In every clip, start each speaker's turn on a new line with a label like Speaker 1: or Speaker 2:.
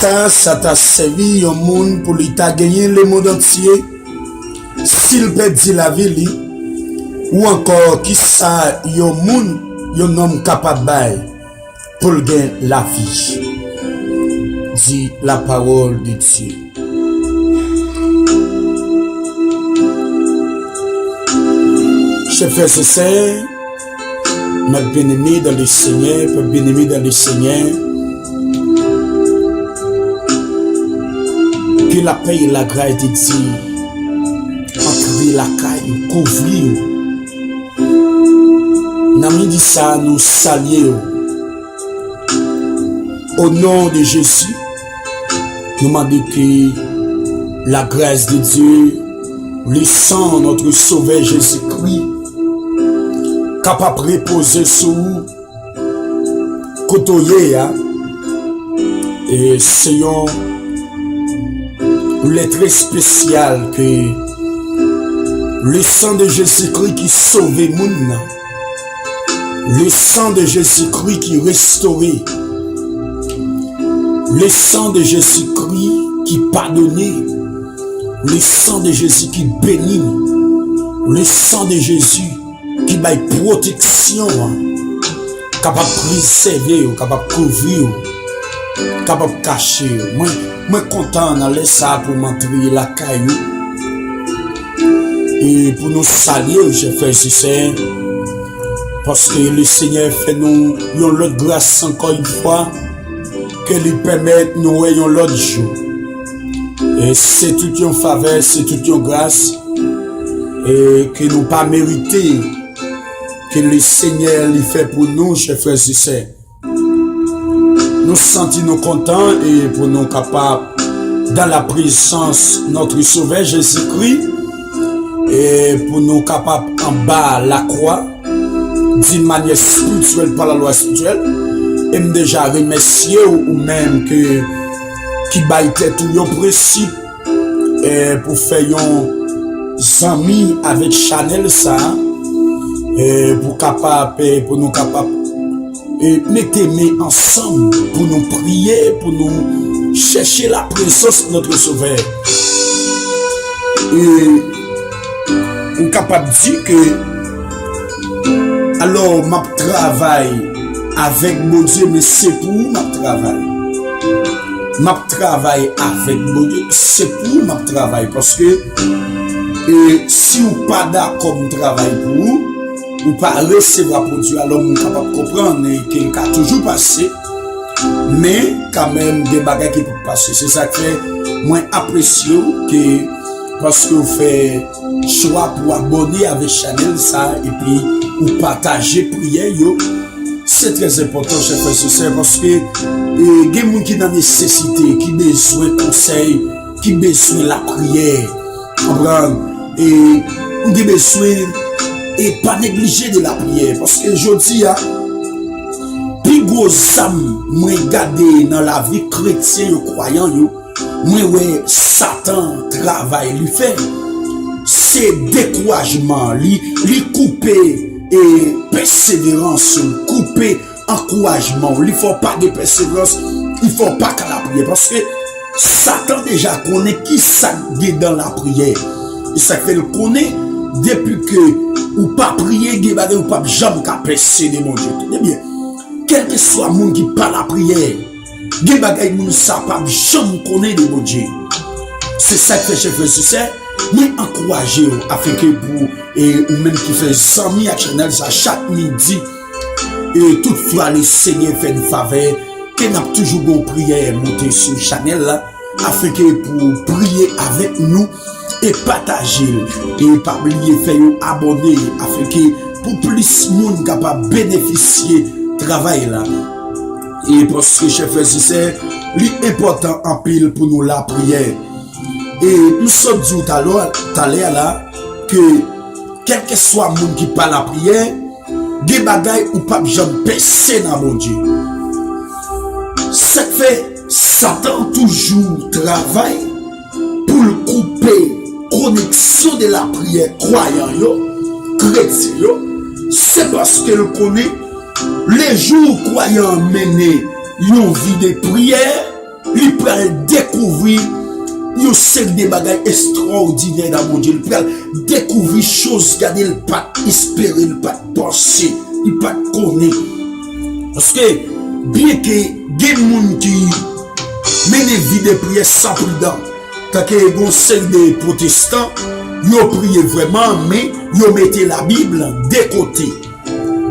Speaker 1: ça t'a servi au monde pour lui t'a gagné le monde entier. S'il perdit la vie, ou encore qui ça, yon monde, yon homme capable pour gagner la vie. Dit la parole de Dieu. Chers frères et sœurs, mes bien-aimés dans le Seigneur, mes bien-aimés dans le Seigneur, que la paix et la grâce de Dieu entre la caille, couvrir. Nous dit ça, nous saluons. Au nom de Jésus, nous demandons que la grâce de Dieu, le sang de notre Sauveur Jésus-Christ, capable de reposer sur vous, côtoyer, et c'est l'être spécial que le sang de Jésus-Christ qui sauve le monde, le sang de Jésus-Christ qui restaure, le sang de Jésus-Christ qui pardonne, le sang de Jésus qui bénit, le sang de Jésus qui baille protection, capable de préserver, capable de couvrir, capable de cacher. Moi content d'aller ça pour m'entrer la caillou et pour nous saluer, chers frères et sœurs, parce que le Seigneur fait nous l'autre grâce encore une fois, que lui permettre nous ayons l'autre jour. Et c'est toute une faveur, c'est toute une grâce, et que nous pas mérité, que le Seigneur lui fait pour nous, chers frères et sœurs. Nous sentons nous contents et pour nous capables, dans la présence de notre Sauveur Jésus-Christ, et pour nous capables en bas la croix, d'une manière spirituelle par la loi spirituelle, et déjà remercier ou même que qui baillait tout le principe et pour faire un amis avec Chanel ça et pour nous capables et mettre mains ensemble pour nous prier, pour nous chercher la présence de notre Sauveur. Et on est capable de dire que alors ma travail avec mon Dieu, mais c'est pour ma travail. Ma travail avec mon Dieu, c'est pour ma travail. Parce que si vous pas d'accord avec mon travail pour vous, ou pas recevoir pour Dieu, alors vous êtes capable de comprendre qu'il a toujours passé. Mais quand même, des bagages qui peuvent passer. C'est ça que moi apprécie que parce que vous faites choix pour abonner avec Chanel ça et puis vous partagez prière. C'est très important, chers frères et sœurs, parce que il y a des gens qui ont la nécessité, qui ont besoin de conseils, qui ont besoin de la prière. Et on a besoin et pas négliger de la prière. Parce que je dis, plus gros âme, moi regarder dans la vie chrétienne, croyant, moi Satan travaille, lui fait. C'est découragement, lui couper. Et persévérance, couper encouragement. Il ne faut pas de persévérance, il ne faut pas qu'à la prière. Parce que Satan déjà connaît qui ça dans la prière. Et ça fait le connaître depuis que ou pas prier, ou pas jamais qu'à persévérer mon Dieu. Eh bien, quel que soit le monde qui parle la prière, des moun ça pas jamais connaître de mon Dieu. C'est ça que fait chef frère. Mais encouragez afin que vous et ou même qui fait 100 000 Chanel à chaque midi et toutefois le Seigneur fait une faveur que n'a toujours bon prière monter sur Chanel là afin que pour prier avec nous et partager et pas oublier faire abonner afin que pour plus de monde capable bénéficier travail là et parce que chef frère c'est l'important en pile pour nous la prière. Et nous sommes dit tout à l'heure là que quel que soit le monde qui parle la prière, des bagailles ou pas jamais percer dans mon Dieu. Ça fait Satan toujours travaille pour couper connexion de la prière croyant chrétien. C'est parce que le connaît les jours croyants menés une vie de prière il peut découvrir une série de bagages extraordinaires dans mon Dieu. Il peut découvrir choses qu'il n'a pas espéré, il n'a pas pensé, il n'a pas connaître. Parce que, bien que des gens qui mènent vie de prière sans prudence, quand il y a une série de protestants, ils ont prié vraiment, mais ils ont mis la Bible de côté.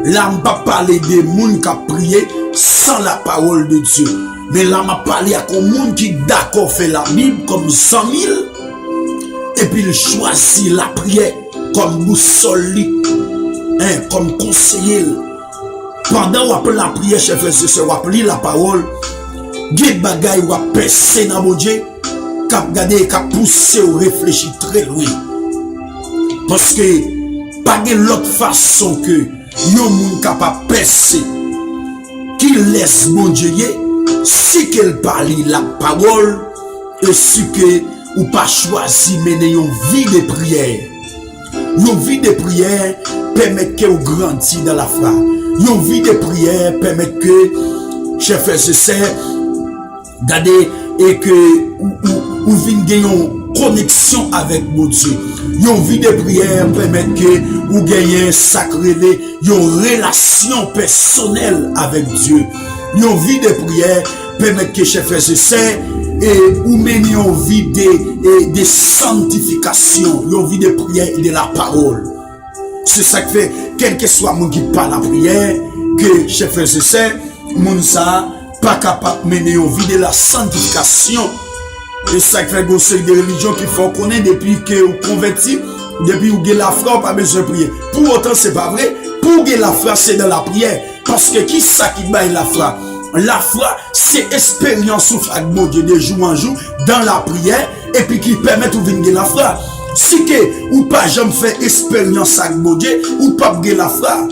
Speaker 1: Là, on ne pas parler des gens qui ont prié sans la parole de Dieu. Mais là, on parlé à des gens qui d'accord fait la Bible comme 100 000. Et puis, il choisit la prière comme boussole, comme conseiller. Pendant qu'on appelle la prière, chef et sœur, on appelle la parole, des bagailles ou à percer dans mon Dieu, cap garder, cap pousser ou réfléchir très loin. Parce que, pas de l'autre façon que, yon moun capable percer, qui laisse mon Dieu, si qu'elle parle la parole, et si que, ou pas choisi mener une vie de prière. Une vie de prière permet que vous grandissez dans la foi. Une vie de prière permet que, chers frères et sœurs, regardez, et que vous venez une connexion avec mon Dieu. Une vie de prière permet que vous gagnez sacré, une relation personnelle avec Dieu. Une vie de prière permet que, chers frères et sœurs, et vous menez une vie de sanctification, une vie de prière et de la parole. C'est ça qui fait, quel que soit mon qui parle la prière, que, chers frères et sœurs, mon ça, pas capable de mener une vie de la sanctification. Et ça qui fait que c'est des religions qu'il faut connaître depuis que vous convertis, depuis que vous avez la foi, pas besoin de prier. Pour autant, c'est pas vrai. Pour que la foi, c'est dans la prière. Parce que qui ça qui baille la foi? La foi, c'est expérience ou avec mon Dieu de jour en jour dans la prière et puis qui permet de venir la foi. Si que ou pas jamais fait expérience avec mon Dieu ou pas gagner la foi,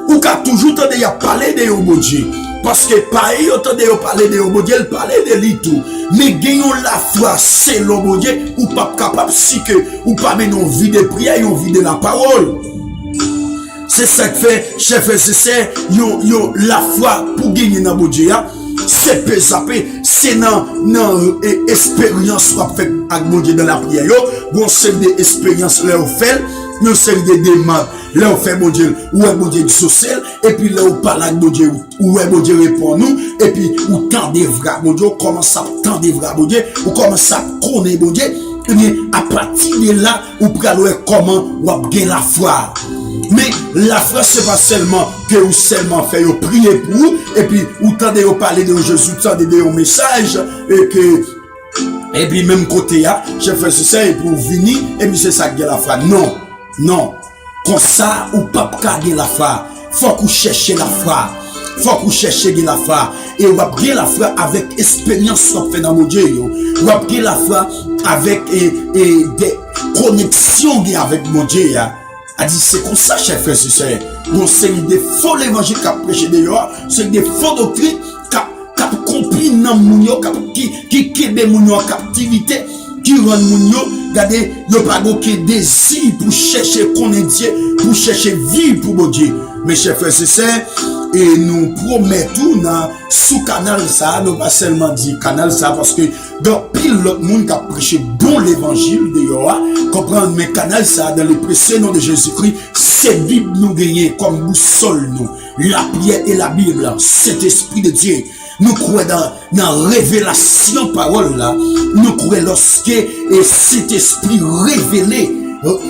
Speaker 1: ou qu'a toujours tendé à parler de mon Dieu. Parce que pareil, tendé à parler de mon Dieu, parler de lui tout. Mais gagnons la foi, c'est le mon Dieu, ou pas capable si que ou pas mener une vie de prière, une vie de la parole. C'est ça que fait, chef et sœur, la foi pour gagner dans mon Dieu, c'est pesapé, c'est dans expérience qu'on fait avec mon Dieu dans la prière. Bon, c'est des expériences là on fait, nous c'est des demandes, là on fait mon Dieu, où est mon Dieu social, et puis là on parle avec mon Dieu, où est mon Dieu répond nous, et puis où tendez vrai mon Dieu, commence à tendre vrai mon Dieu, ou commence à connaître mon Dieu, et bien à partir de là, on peut voir comment on gagne la foi. Mais la foi, c'est pas seulement que vous seulement fait prier pour vous, et puis vous tendez à parler de Jésus, vous tendez au message, et puis même côté, je fais ça, et pour venir, et puis c'est ça qui est la foi. Non, non. Comme ça, ou pas garder la foi. Faut que vous cherchiez la foi. Faut que vous cherchiez la foi. Et vous avez la foi avec expérience qu'on fait dans mon Dieu. Vous avez la foi avec des connexions avec mon Dieu. A dit c'est comme ça, chers frères et sœurs. Bon, c'est des faux évangiles qui a prêché dehors, c'est des faux doctrines qui a compris dans moun yo, qui kebe moun yo en captivité, qui rend moun yo, regardez, yo pas aucun désir pour chercher connaître Dieu, pour chercher vivre pour mon Dieu. Mes chers frères et sœurs, et nous promettons dans sous canal ça, nous pas seulement dire canal ça parce que dans pile l'autre monde qui a prêché bon l'évangile de Yoa, comprendre mais canal ça dans le précieux nom de Jésus-Christ, c'est Bible nous gagner comme boussole nous, la prière et la Bible, cet esprit de Dieu. Nous croyons dans révélation parole là, nous croyons lorsque cet esprit révélé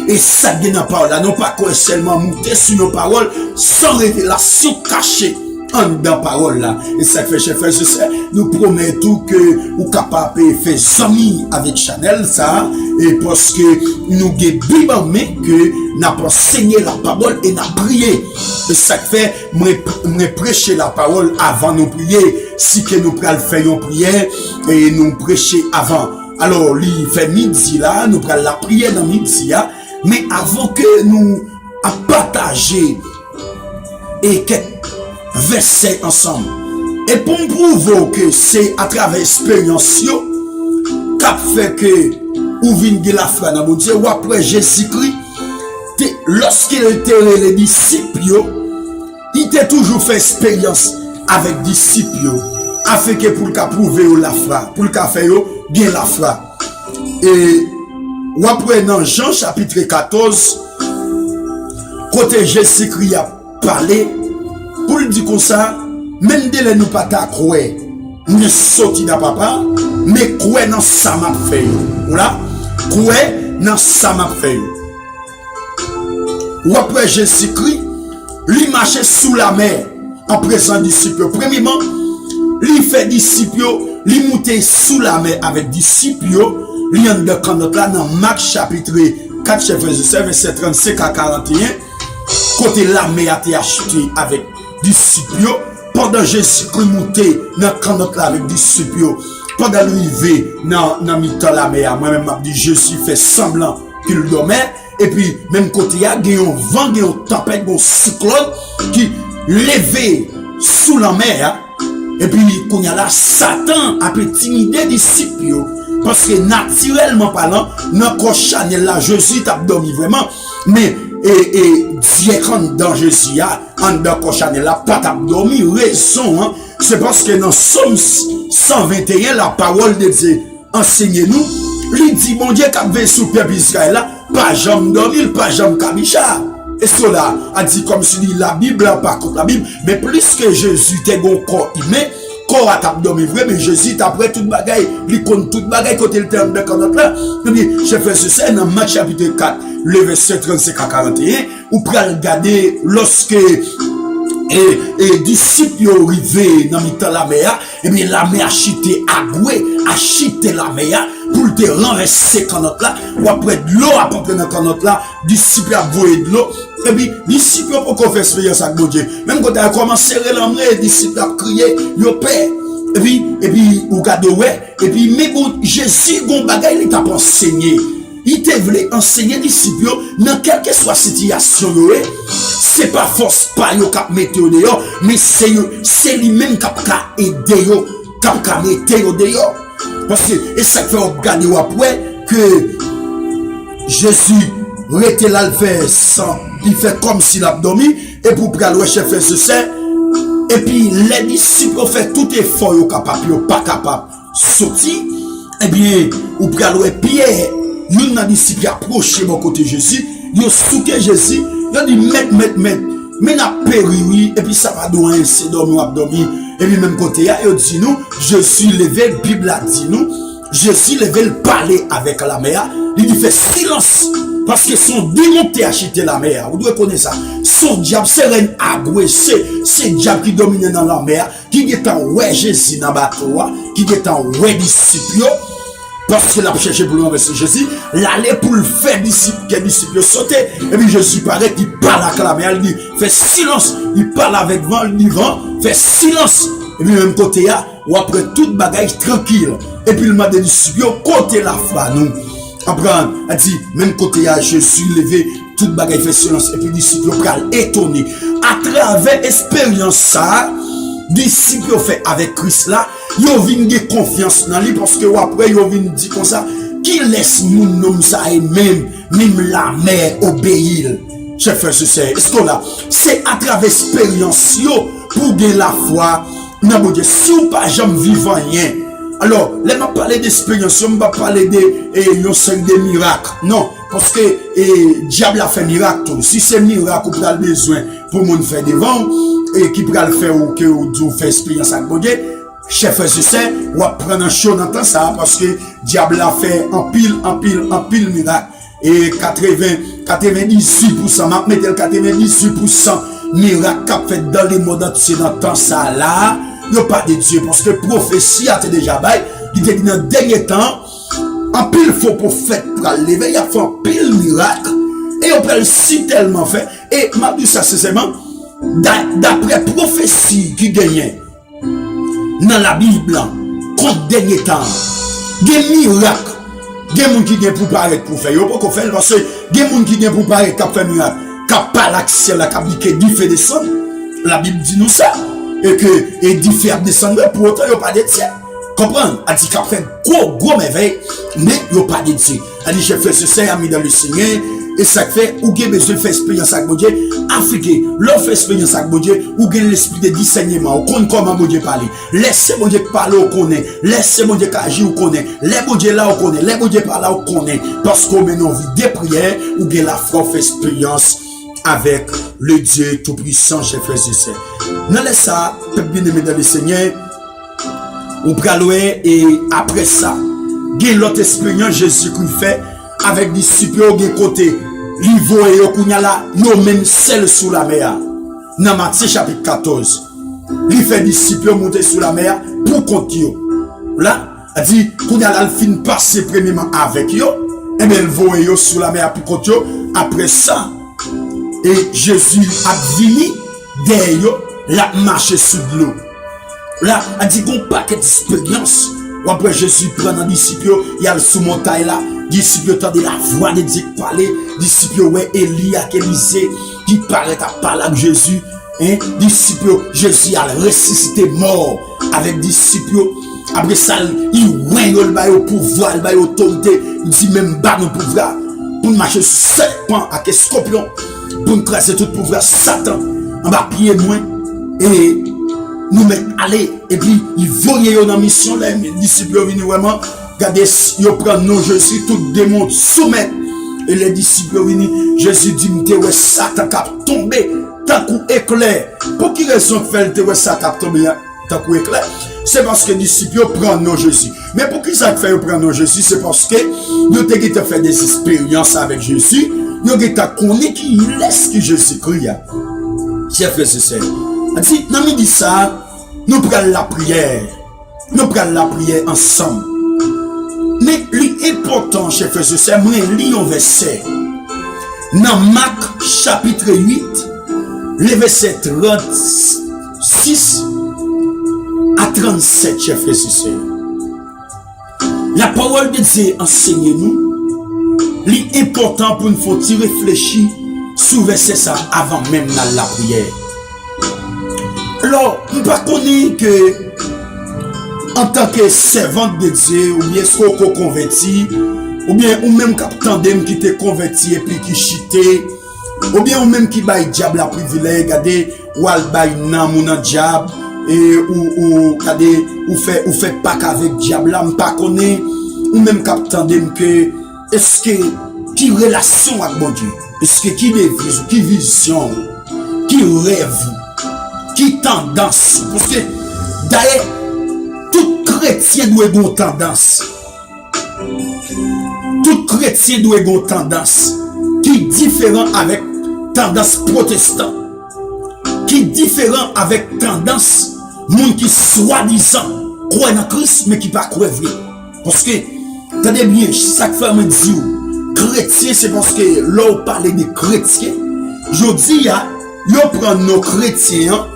Speaker 1: et ça vient dans parole là, non pas qu'on seulement monter sur nos paroles sans révélation cachée en dans parole là. Et ça fait, chers frères et sœurs, nous promettons que vous capable de faire amis avec Chanel ça, et parce que nous avons Bible mais que n'a pas enseigné la parole et n'a prié. Et ça fait, moi prêcher la parole avant nous prier. Si que nous prenons faire une prière et nous prêcher avant. Alors, il fait midi là, nous prenons la prière dans midi là, mais avant que nous partager et quelques versets ensemble. Et pour me prouver que c'est à travers l'expérience qu'a fait que ou vient de la foi dans mon Dieu, ou après Jésus-Christ, lorsqu'il était les disciples, il était toujours fait expérience avec disciples. afin que pour le cas prouver la foi, pour le cas faire bien la foi. Et ou après dans Jean chapitre 14, côté Jésus-Christ a parlé, pour le dire comme ça, même dès nous pas ta croire, nous sorti de papa, mais croire dans ça m'a fait. Voilà, croire dans ça m'a fait. Ou après Jésus-Christ, lui marchait sous la mer en présent disciples. Premièrement, lui fait disciples, lui monter sous la mer avec disciples, lui en de quand là dans Marc chapitre 4 verset 35 à 41, côté la mer a été achetée avec disciples, pendant Jésus-Christ monté dans quand là avec disciples, pendant l'arrivée dans mi-temps la mer, moi-même m'a dit Jésus fait semblant qu'il dormait. Et puis, même côté, il y a un vent, il y a une tempête, un cyclone qui levait sous la mer. Et puis, quand il y a là, Satan a pu intimider les disciples. Parce que naturellement parlant, dans le Chanel là, Jésus t'a dormi vraiment. Mais, Dieu quand dans Jésus, en dans le Chanel là, pas t'a dormi. Raison, hein, c'est parce que dans Somme 121, la parole de Dieu enseigne-nous. Il dit, mon Dieu, qu'a vu sous peuple Israël là, pas jamais dormir, pas jamais kabicha. Et cela a dit comme si la Bible, pas contre la Bible, mais plus que Jésus était un corps humain, corps a tap dormi vrai, mais Jésus après toute bagaille, il compte toute bagaille côté le terme de canot là. Je fais ce dans Marc chapitre 4, le verset 35 à 41, ou pour regarder lorsque et disciples arrivés dans le la mer, et bien la mer a chité agoué, a chité la mer pour te renverser canot là, ou après de l'eau à porter dans canot là, disciples a voyer de l'eau, et puis disciples pour qu'on fasse expérience avec mon Dieu. Même quand on a commencé à l'emmener, disciples a crié, yo père. Et puis, ou gade ouais, et puis, mais bon, Jésus, gon bagay, il t'a enseigné. Il te voulait enseigner disciples, dans quelle que soit situation, c'est pas force pas yo kap mette yo dehors, mais c'est lui-même kap ka aider yo, kap ka mette yo dehors. Parce que, et ça fait regarder après que Jésus rete là le fait sans, il fait comme s'il a dormi, et pour prendre le chef ce c'est, et puis les disciples ont fait tout effort, yo capable, yo pas capable sortir, et bien, ou prendre Pierre, une des disciples approché mon côté Jésus, yo souke Jésus, yo dit mais n'a péri, et puis ça va douin, c'est dormi ou abdomi, et puis même côté, yo dit nous, je suis levé, Bible a dit nous, je suis levé le parler avec la mer, il dit fait silence, parce que son démon t'a acheté la mer, vous devez connaître ça, son diable, c'est un agoué, c'est diable qui domine dans la mer, qui est en ouais Jésus dans le bateau, qui est en ouais disciples, parce qu'il a cherché pour renverser Jésus, l'aller pour le faire disciple, que disciple sauter, et puis Jésus paraît, il parle avec la mer, il dit, fait silence, il parle avec vent, il dit vent, fait silence, et puis même côté là, ou après toute bagage tranquille, et puis le m'a des disciples, côté la foi, nous, apprendre, a dit, même côté là, Jésus levé, toute bagage fait silence, et puis disciples, étonné, à travers expérience ça, disciples fait avec Christ là, yo vinn de confiance dans lui parce que après yo vinn dit comme ça qui laisse nous nom ça et même la mer obéir. Chef frère c'est est-ce que là c'est à travers expérience yo pour gagner la foi dans mon Dieu. Si ou pas jamais vivant rien. Alors, là m'a parler d'expérience, on va parler de yon série de miracles. Non, parce que diable a fait miracle. Si c'est miracle ou pas besoin pour moun faire devant et qui peut le faire ou que ou fait expérience avec mon Dieu. Chef c'est ou prendre un chaud dans temps ça parce que diable a fait en pile miracle et 98% m'a mettre 98% miracle qu'a fait dans les modes entiers dans temps ça là, yo pas de Dieu parce que prophétie a déjà bail, il dit dans dernier temps en pile faux prophète pour lever, il a fait un pile miracle et on peut le si tellement fait et m'a dit ça c'est seulement d'après prophétie qui gagnait dans la Bible, contre dernier temps, des miracles, des gens qui viennent pour paraître pour faire, il faut qu'on fasse parce que des gens qui viennent pour paraître pour faire miracle, qui pas l'accès là, qui dit que Dieu fait descendre, la Bible dit nous ça, et que Dieu fait descendre, pour autant il n'y a pas de Dieu. Comprendre? Elle dit qu'il a fait gros merveille, mais il n'y a pas de Dieu. Elle dit, je fais ce ami dans le Seigneur, Et ça fait, ou bien besoin de faire expérience avec mon Dieu, Afrique, l'on fait expérience avec mon Dieu, ou bien l'esprit de discernement, ou connaît comment mon Dieu parle. Laissez mon Dieu parler, on connaît. Laissez mon Dieu agir, on connaît. Les mon Dieu là, on connaît. Les mon Dieu par là, on connaît. Parce qu'on met nos vies des prières, ou bien la foi fait expérience avec le Dieu Tout-Puissant, j'ai fait ceci. Dans les ça, peuple bien-aimé dans le Seigneur, on prend et après ça, il y a l'autre expérience Jésus-Christ fait avec des disciples de côté. L'Ivo et Okunyala, nous même seul sous la mer. Dans Matthieu chapitre 14, il fait des disciples monter sous la mer pour continuer. Là, il dit, Okunyala fin passer premièrement avec eux, et bien il voit sous la mer pour continuer. Après ça, et Jésus a venu derrière, la marche sous l'eau. Là, il dit qu'on paquet d'expérience. Après Jésus prend un disciple, il y a le sous montagne là, disciple entend la voix de Dieu parler, disciple ouais Élie avec Élisée qui paraît à parler avec Jésus, hein, disciple Jésus a ressuscité mort avec disciple. Après ça, il ouais il va au pouvoir, il va au autorité, il dit même pas nos pouvoir pour marcher sur serpent avec scorpion, pour nous craser tout pouvoir Satan en bas pied moins et nous mettons aller et puis ils voyaient dans la mission là, les disciples viennent vraiment regardez, ils prennent nos Jésus, tout démon soumettre et les disciples viennent, Jésus dit ouais Satan cap tomber tant coup éclair. Pour qui raison fait le Satan tomber tant coup éclair? C'est parce que les disciples prennent nos Jésus. Mais pour qui ça fait prendre nos Jésus? C'est parce que nous avons fait des expériences avec Jésus, nous avons connu qui laisse que Jésus crie. Chers frères et sœurs, si nous dit ça, nous prenons la prière. Nous prenons la prière ensemble. Mais l'important, chers frères et sœurs, nous lisons un verset. Dans Marc chapitre 8, le verset 36 à 37, chers frères et sœurs. La parole de Dieu enseigne-nous. L'important pour nous faut réfléchir sur verset ça avant même la prière. Alors, nous ne connaissons pas que en tant que servante de Dieu, ou bien soit qu'on converti, ou bien ou même capitaine qui t'est converti et puis qui chité, ou bien ou même qui baille diable la privilège, regardez, ou al baille nan mon diable, et ou regardez, ou fait pas qu'avec diable là, nous pas connaît, ou même capitaine que, est-ce que, qui relation avec mon Dieu, est-ce que qui devise, qui vision, qui rêve, qui tendance, parce que d'ailleurs tout chrétien doit avoir une tendance, tout chrétien doit avoir une tendance qui est différent avec tendance protestant, qui est différent avec tendance monde qui soi-disant croit en Christ mais qui pas croit vrai. Parce que attendez bien, chaque fois me dit chrétien, c'est parce que là on parle de chrétien, je dis yo prend nos chrétiens,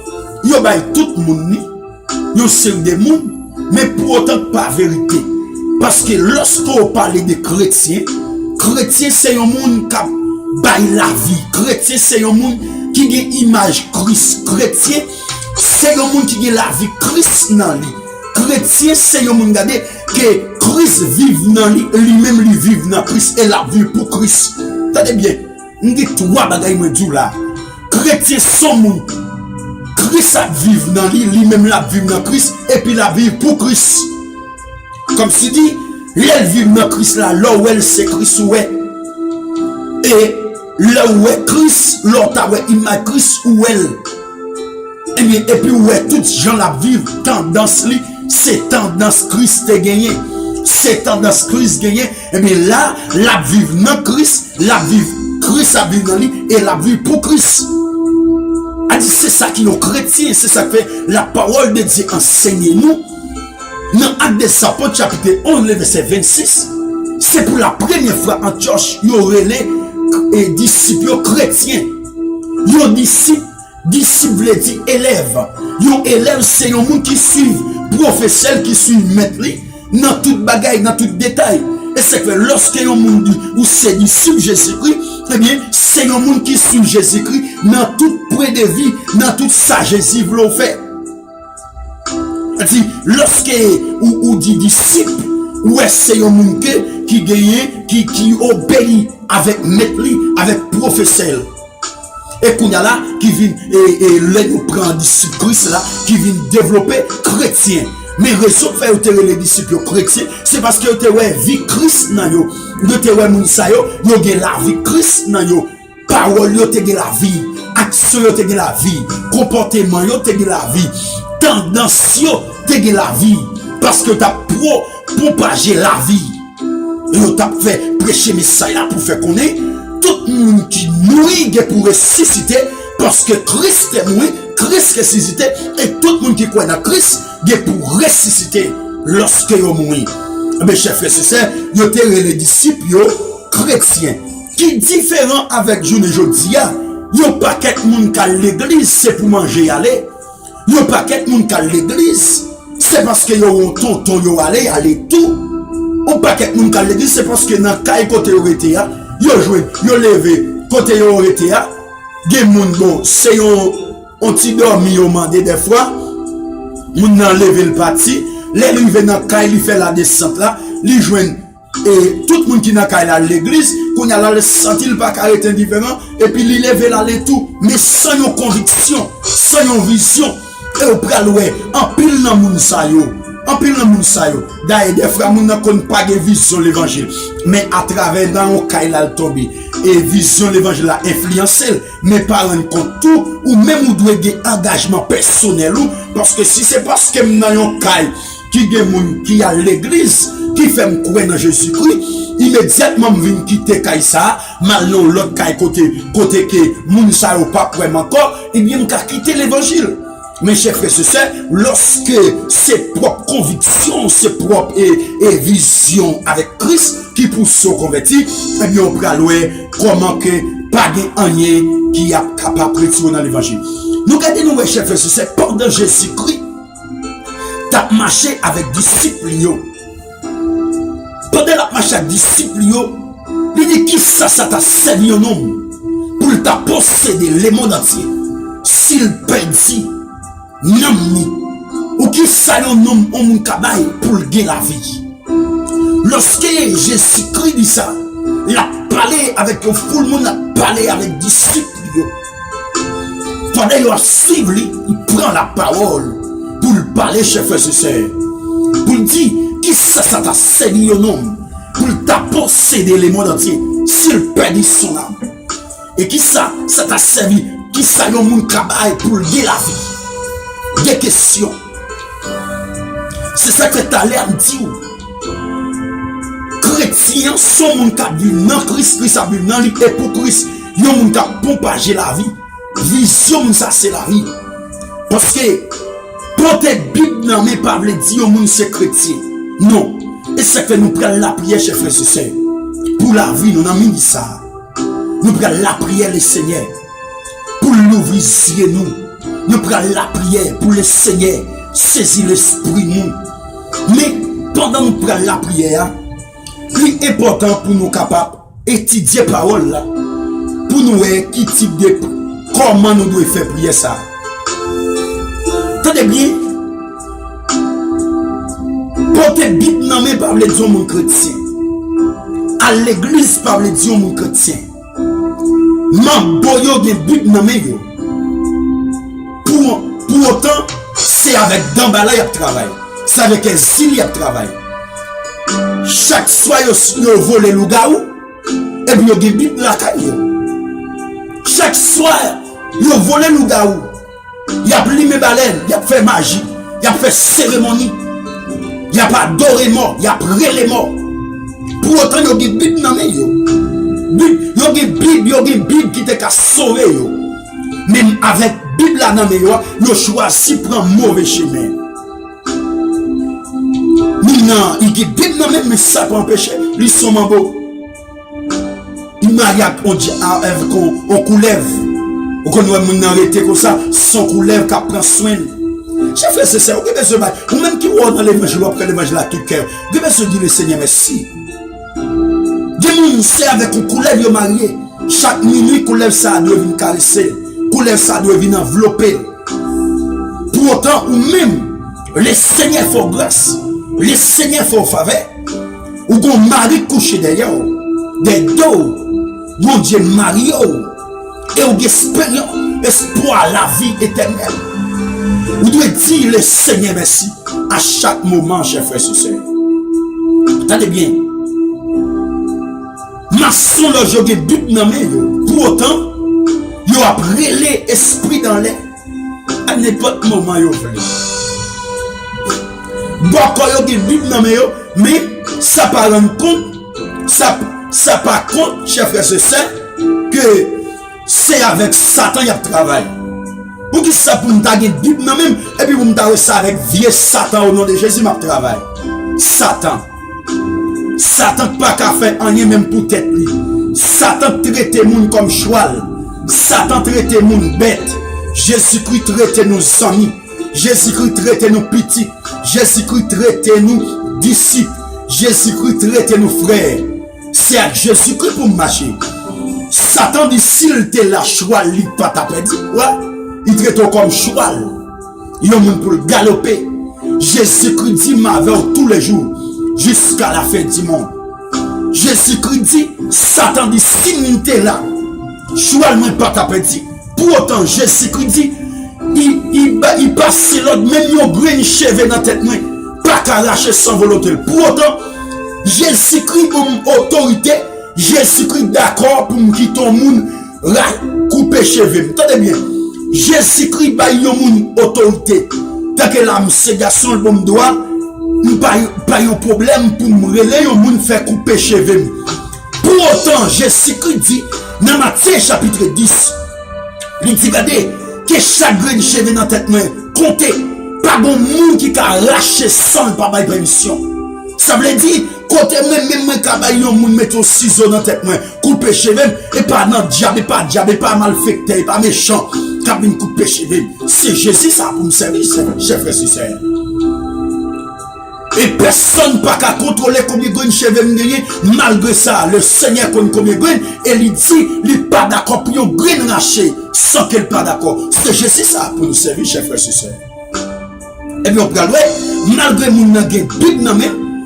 Speaker 1: yo bail tout le monde, yo c'est des monde, mais pour autant pas vérité. Parce que lorsqu'on parle de chrétien, chrétien c'est un monde qui bail la vie. Chrétien c'est un monde qui a une image Christ. Chrétien c'est un monde qui a la vie Christ dans lui. Chrétien c'est un monde que Christ vive dans lui, lui-même lui vive dans Christ et la vie pour Christ. Attendez bien, on dit trois bagailles me dit là. Chrétien son monde. Christ a vive dans lui, lui-même la vive dans Christ et puis la vie pour Christ. Comme si dit, elle vit dans Christ là où elle c'est Christ où est. Et là où est Christ, l'autre où est Christ où elle. Et puis où est tous les gens la vivent, tendance li, c'est tendance Christ te gagné. C'est tendance Christ gagné. Et bien là, la vive dans Christ, la vive Christ a vivre dans lui et la vie pour Christ. C'est ça qui nous chrétiens, c'est ça que fait la parole de Dieu enseigne-nous. Dans Actes des Apôtres, chapitre 11, verset 26, c'est pour la première fois en church, il y aurait les disciples chrétiens. Il y a disciples veut dire élèves. Il y a élèves, c'est un monde qui suit, professeur qui suit maître, dans toute bagaille, dans tout détail. Et c'est que lorsque un monde dit, ou c'est disciple Jésus-Christ, eh bien, c'est un monde qui suit Jésus-Christ dans toute point de vie, dans toute sagesse, il veut faire. Lorsque ou dit disciple, ou c'est un monde gagne, qui obéit avec maître, avec professeur. Et qu'on y a là, qui vient, et là, nous prend disciple Christ là, qui vient développer chrétien. Mais raison pour faire les disciples chrétiens, c'est parce que vous avez vie Christ dans yo. Vous avez Mounsa yo, vous avez la vie Christ dans yo. Parole yo te la vie, action yo te la vie, comportement yo te la vie, tendance yo te la vie. Parce que tu as propagé la vie. Et tu as fait prêcher message là pour faire connaître tout le monde qui mourit pour ressusciter. Parce que Christ est mort, Christ ressuscité, et tout le monde qui croit dans Christ est pour ressusciter lorsque il mourit. Mais chef frère, c'est ça, il y a les disciples chrétiens qui sont différents avec journée aujourd'hui. Il n'y a pas quelqu'un qui a l'église, c'est pour manger aller. Il n'y a pas quelqu'un qui a l'église, c'est parce que il y a un tonton qui aller tout. Il n'y a pas quelqu'un qui a l'église, c'est parce que dans le cas côté il y a joué, il y a levé côté il y a des moun bon, c'est un petit dormi au mandé des fois, moun nan levé le parti, les rive dans kay li fait la descente là, li joine et tout le monde qui n'a kay à l'église, qu'on a là le sentir pas carré indifférent et puis li levé là les tout, mais sans une conviction, sans une vision et au pral ouais, en pile nan moun sa yo. En pile dans moun sa yo, d'ailleurs des frères moun nan konn pas de vision l'évangile, mais à travers dans on kay la tomber et vision l'évangile la influencer, mais pas rendre compte tout ou même ou doit gagner engagement personnel ou parce que si c'est parce que m'nan yon kay qui gen moun qui a l'église qui fait me croire dans Jésus-Christ, immédiatement vinn quitter kay ça, mal non l'autre kay côté que moun sa yo pas croire encore, et bien m'ka quitter l'évangile. Mes chers frères et sœurs, lorsque ses propres convictions, ses propres et visions avec Christ qui poussent au converti, eh bien on peut louer comment que pas de rien qui a capable de dans l'évangile. Nous regardons mes chers frères et sœurs, pendant Jésus-Christ, t'as marché avec disciples. Pendant la marche avec disciples, il dit qui ça t'a servi un homme pour t'a posséder le monde entier. S'il perdit Namni, ou qui salon nom on kabay pour gagner la vie. Lorsque Jésus-Christ dit ça, il a parlé avec le full monde, il a parlé avec les disciples. Pendant qu'il a suivi, il prend la parole pour parler, chef et sœur. Pour dire, qui ça t'a servi un homme pour t'a posséder le monde entier s'il perdit son âme. Et qui ça t'a servi, qui salon mon kabay pour gagner la vie. Des questions. C'est ça que tu as l'air de dire. Chrétiens sont mon cap dans Christ, Christ a vu dans lui et pour Christ, ils ont mon cap propager la vie. Vision, ça c'est la vie. Parce que peut-être Bible n'a même pas voulu dire au monde c'est chrétien. Non. Et c'est que nous prenons la prière, chers frères et sœurs. Pour la vie, nous avons mis ça. Nous prenons la prière, le Seigneur. Pour l'ouvrir nous. Nous prenons la prière pour le Seigneur, saisir l'esprit nous. Mais pendant nous prenons la prière, plus important pour nous capables d'étudier la parole là, pour nous voir qui type de comment nous devons faire prier ça. Tenez bien, porter Bible non mais pas le dire mon chrétien. À l'église pas le dire mon chrétien. Mamboyo de Bible non mais yo. Pour autant, c'est avec Dambala qui travaille. C'est avec Zili qui travaille. Chaque soir, ils volent le loup-garou. Et puis, ils ont des bibles la caille. Chaque soir, ils volent le loup-garou. Ils ont limé baleine. Ils ont fait magie. Ils ont fait cérémonie. Ils ont pas adoré mort. Ils ont prié les morts. Pour autant, ils ont des bibles dans les mains. Ils ont des bibles qui t'ont sauvé. Même avec Bible là dans meilleur, nous choisi prendre mauvais chemin. Maintenant, il dit Bible là même mais ça peut empêcher, ils sont beau. Il m'a on dit avec on coulève. On connaît mon arrêté comme ça, son coulève qui prend soin. J'ai fait c'est ça, OK besoin ou même qui voit dans l'évangile après l'évangile à tout cœur. Dieu besoin dire le Seigneur merci. Dieu nous c'est avec un coulève yo marié. Chaque minuit coulève ça doit venir caresser. Couleur ça doit venir envelopper. Pour autant, ou même, le Seigneur fait grâce, le Seigneur fait faveur. ou qu'on mari couché derrière, des dos, mon Dieu, Mario, et ou espoir la vie éternelle. Vous devez dire le Seigneur merci à chaque moment, chers frères et sœurs. Attendez bien. Maçon le jeu de but dans mes yeux. Pour autant, il a brûlé l'esprit dans l'air. À n'importe moment, il veut. Bon, quand il y a but dans mes yeux, mais ça pas rendre compte, ça pas compte, chers frères et sœurs, que c'est avec Satan qu'il y a travail. Pour qui ça pour nous taguer Bible non même et puis pour nous taguer ça avec vieux Satan au nom de Jésus m'a travail. Satan pas qu'à faire rien même pour tête lui. Satan traite monde comme cheval. Satan traite monde bête. Jésus-Christ traite nos amis. Jésus-Christ traite nos petits. Jésus-Christ traite nous disciples. Jésus-Christ traite nos frères. C'est à Jésus-Christ pour marcher. Satan dit s'il te la cheval, il pas taper dit. Ouais. Il traite comme cheval. Il y a un monde pour le galoper. Jésus-Christ dit ma veille tous les jours jusqu'à la fin du monde. Jésus-Christ dit, Satan dit si tu es là, cheval ne pas taper dit. Pour autant, Jésus-Christ dit, il passe l'autre, même il y a un grain cheveux dans la tête, pas qu'à lâcher sans volonté. Pour autant, Jésus-Christ a autorité, Jésus-Christ d'accord pour me quitter le monde, couper cheveux. Attendez bien. Jésus-Christ a une autorité. Tant que l'âme, c'est garçon, le bon doigt, pas un problème pour me relayer, on me faire couper cheveux. Pour autant, Jésus-Christ dit, dans Matthieu chapitre 10, il dit, regardez, que chaque grain de cheveux dans la tête, comptez, pas bon monde qui a lâché sans pas de permission. Ça veut dire, côté même travail, on me met au ciseau dans la tête, couper cheveux, et pas dans diable, pas malfecté, pas méchant. Une coupe cheveux. C'est Jésus ça pour me servir, chef frère et sœur. Et personne pas qu'à contrôler combien de cheveux me gagner. Malgré ça, le Seigneur connaît combien de graines et il dit, il n'est pas d'accord pour une graine lâchée sans qu'elle pas d'accord. C'est Jésus ça pour nous servir, chef frère et sœur. Et bien on peut regarder, malgré mon nagé big nan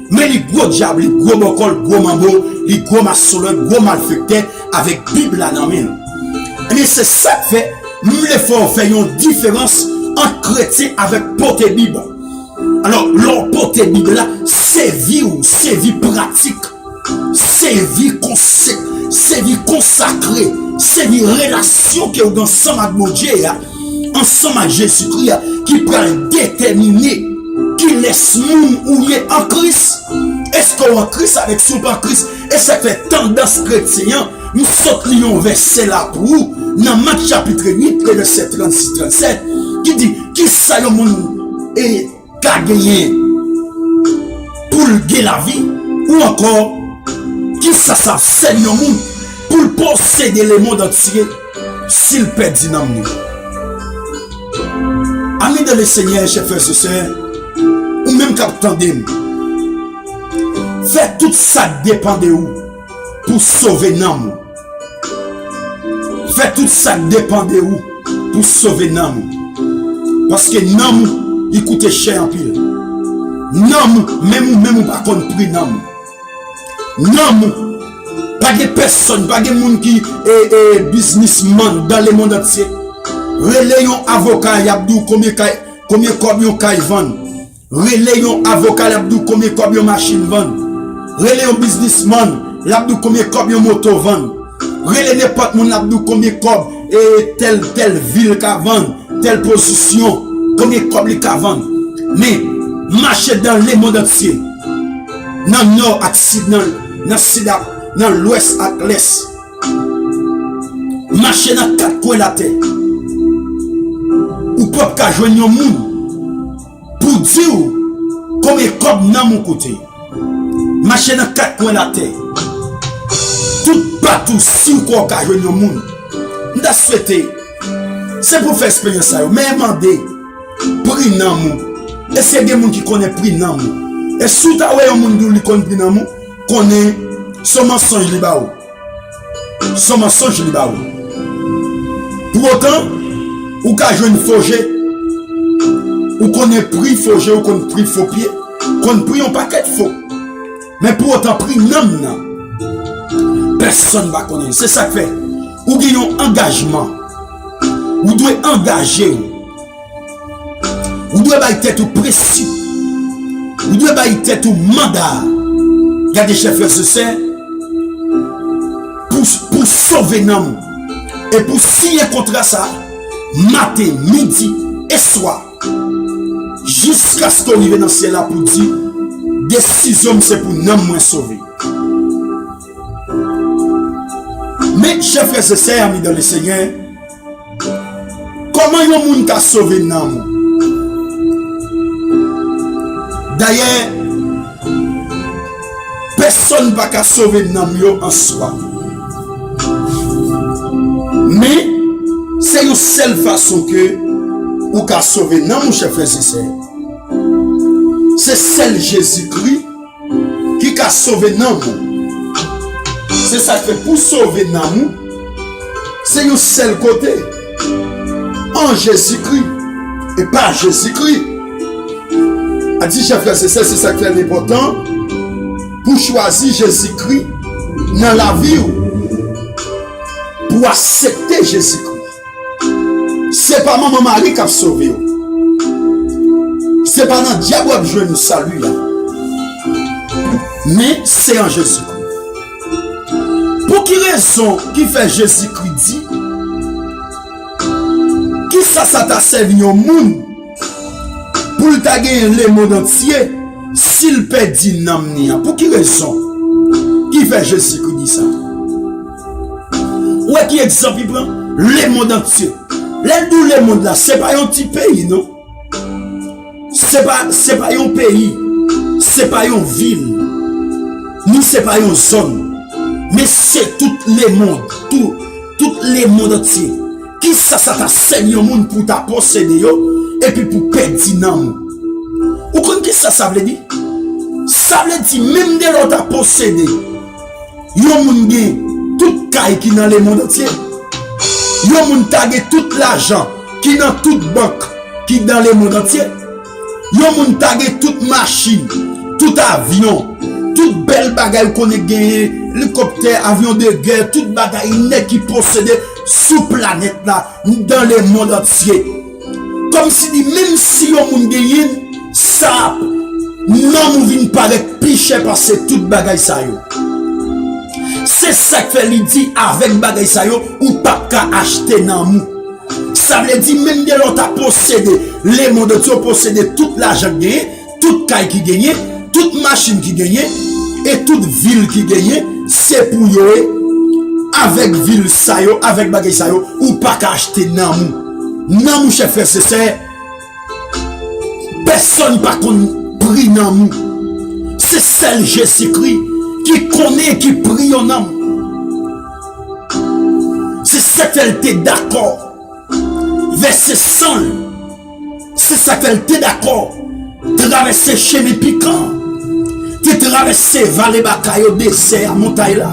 Speaker 1: mais les gros diables, les gros bocol, gros mambo, les gros maçons, gros malfectés avec Bible là dans main. Et bien c'est ça que fait. Nous les faire une différence entre chrétien avec porte Bible. Alors, leur porte Bible là, c'est vie pratique, c'est vie consacrée, c'est vie relation qui est ensemble avec mon Dieu, ensemble avec Jésus-Christ, qui peut déterminer, qui laisse nous où il est en Christ. Est-ce qu'on est en Christ avec son en Christ? Et ça fait tendance chrétienne. Nous sortons un verset là pour vous, dans Marc chapitre 8, verset 36-37, qui dit, qui ça y monde et qu'a gagné pour gagner la vie, ou encore, qui ça c'est le monde pour posséder le monde entier, s'il perd dynamique. Amis de le Seigneur, chers frères et sœurs, ou même qu'attendez, faites tout ça dépend de vous pour sauver l'âme. Faites tout ça dépend de vous pour sauver l'âme. Parce que l'âme, il coûte cher en pile. L'âme, même pas contre prix l'âme. L'âme, pas de personne, pas de monde qui est businessman dans le monde entier. Relayons avocat, Yabdou, combien combien kay vend. Relayons avocat, Yabdou, combien machine vend. Relayons businessman, Yabdou, combien moto vend. Relais n'importe mon Yabdou, combien et telle ville qu'a vend, telle position, combien il qu'a vend. Mais marcher dans le monde entier, dans le nord et le sud, dans l'ouest et l'est, marcher dans 4 coins de la terre, ou peut pas joindre un monde pour dire combien comme dans mon côté, marcher dans 4 coins de la terre, tout partout si vous pouvez joindre un monde, nous avons souhaité, c'est pour faire expérience, mais demander prix dans mon. Et c'est des gens qui connaissent prix dans mon. Et si vous avez un monde qui connaît prix dans mon, connaît son mensonge libao. Son mensonge libao. Pour autant, ou quand je ne forger, ou connaît prix forger, ou connaît prix faux pied, connaît prix un paquet de faux. Mais pour autant, pris non, personne ne va connaître. C'est ça que fait. Ou bien un engagement. Vous devez engager. Vous devez être tout précis. Vous devez être tout mandat. Regardez, chef frère, c'est pour sauver l'homme. Et pour signer contre ça, matin, midi et soir. Jusqu'à ce qu'on arrive dans le ciel là pour dire, décision c'est pour l'homme moins sauver. Mais, chef frère, c'est ami dans le Seigneur. Comment yon moun ka sauvé l'homme? D'ailleurs, personne ne va sauver l'homme en soi. Mais, c'est une seule façon que ou ka sauver l'homme, mon chef frère, c'est celle Jésus-Christ qui a sauvé l'homme. C'est ça que pour sauver l'homme, c'est un seul côté. En Jésus-Christ et pas Jésus-Christ. A dit chef frère, c'est ça qui est important pour choisir Jésus-Christ dans la vie, pour accepter Jésus-Christ. C'est pas maman Marie qui a sauvé. C'est pas dans le diable qui a joué le salut là. Mais c'est en Jésus-Christ. Pour quelle raison qui fait Jésus-Christ dit qui ça t'a servi au monde pour t'a gagner le monde entier s'il perdit n'amnia? Pour quelle raison qui fait Jésus-Christ dit ça? Ouais, qui exemple il prend le monde entier. Le monde là, c'est pas un petit pays, non? C'est pas un pays, c'est pas une ville, ni c'est pas une zone, mais c'est tout le monde, tout le monde entier. Qui ça t'a saigné au monde pour t'a posséder et puis pour perdre l'âme? Ou comme qui ça veut dire? Ça veut dire même de l'autre t'a possédé. Yon moun gen tout caille qui dans le monde entier. Yon moun tagé tout l'argent qui dans toute banque qui dans le monde entier. Yon moun tagé toute machine, tout avion, toute belle bagaille qu'on a gagné, hélicoptère, avion de guerre, toute bagaille qui possède sous planète là, dans le monde entier. Comme si dit, même si yon moun gagne, ça, non moun vin paraître plus cher parce que toute bagaille ça yo. C'est ça que fait lui dit avec bagaille ça yo, ou pas qu'à acheter nan mou. Ça veut dire même de l'autre a possédé, les mondes entiers possédé toute l'argent gagné, toute caille qui gagne, toute machine qui gagne, et toute ville qui gagne, c'est pour yo, avec ville ça yo, avec bagaille ça yo, ou pas qu'à acheter nan mou. Nan mou chef frère, c'est personne pas qu'on prie nan mou. C'est celle Jésus-Christ qui connaît, qui prie en âme. C'est ça qu'elle était d'accord. Verset 100. C'est ça qu'elle était d'accord. Traverser chemin piquant. Tu traverser vallée bakayo, désert, montagne là.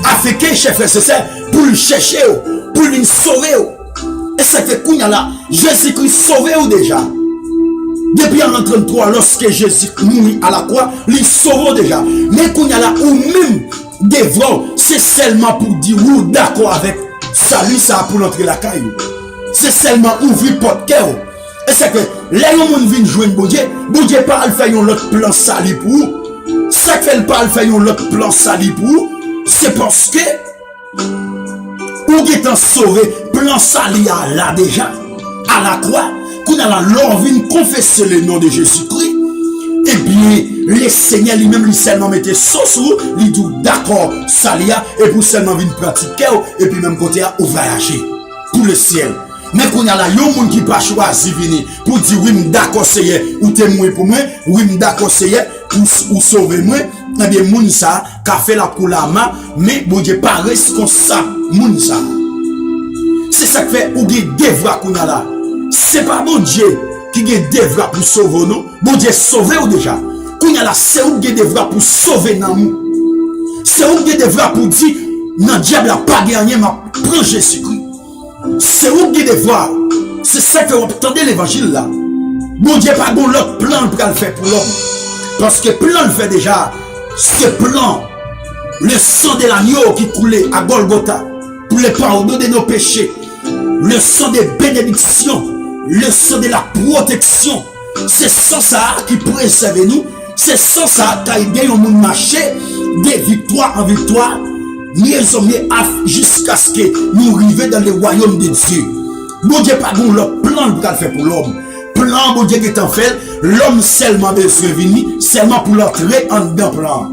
Speaker 1: Africain, chef, c'est ça. Pour le chercher, pour le sauver. Et ça fait qu'on y a là. Jésus-Christ sauvé ou déjà. Depuis en 33, lorsque Jésus mourit à la croix, il sauve déjà. Mais qu'on y a là, ou même devant, c'est seulement pour dire ou d'accord avec salut, ça pour l'entrer la caillou. C'est seulement ouvrir porte cœur. Et c'est que là, les gens viennent jouer bon Dieu parle faire un autre plan sali pour vous. Ça fait le parle faire un autre plan sali pour vous. C'est parce que ou qui est sauvé, plan sali là déjà, à la croix. Qu'on a la l'or vient confesser le nom de Jésus-Christ, et bien, le Seigneur lui-même, lui seulement mettait sauce, lui dit d'accord, salia, et pour seulement venir pratiquer, et puis même côté ou voyager pour le ciel. Mais qu'on a là, yon moun qui pas choisi venir pour dire oui, d'accord, c'est ou témoin pour moi, oui, d'accord, c'est pour sauver moi, et bien, moun ça, qu'a fait la coulama, mais bon Dieu, pas responsable, moun ça. C'est ça que fait, ou des devra qu'on a là. C'est pas bon Dieu qui devra pour sauver nous. Bon Dieu sauver ou déjà. Qu'on y a là, c'est où qui devra pour sauver nous. C'est où qui devra pour dire, non, diable n'a pas gagné, ma prends Jésus-Christ. C'est où qui devra. C'est ça que vous entendez l'évangile là. Bon Dieu pas bon l'autre plan pour le faire pour l'homme. Parce que plan le fait déjà ce plan, le sang de l'agneau qui coulait à Golgotha pour le pardon de nos péchés, le sang des bénédictions, le sang de la protection, c'est sang ça qui préserve nous, c'est sang ça qui a aidé au monde marcher de victoire en victoire, jusqu'à ce que nous arrivions dans le royaume de Dieu. Bon Dieu, pas bon, le plan pour faire pour l'homme. Plan, bon Dieu, qui est en fait, l'homme seulement besoin de venir, seulement pour l'entrer en dedans plan.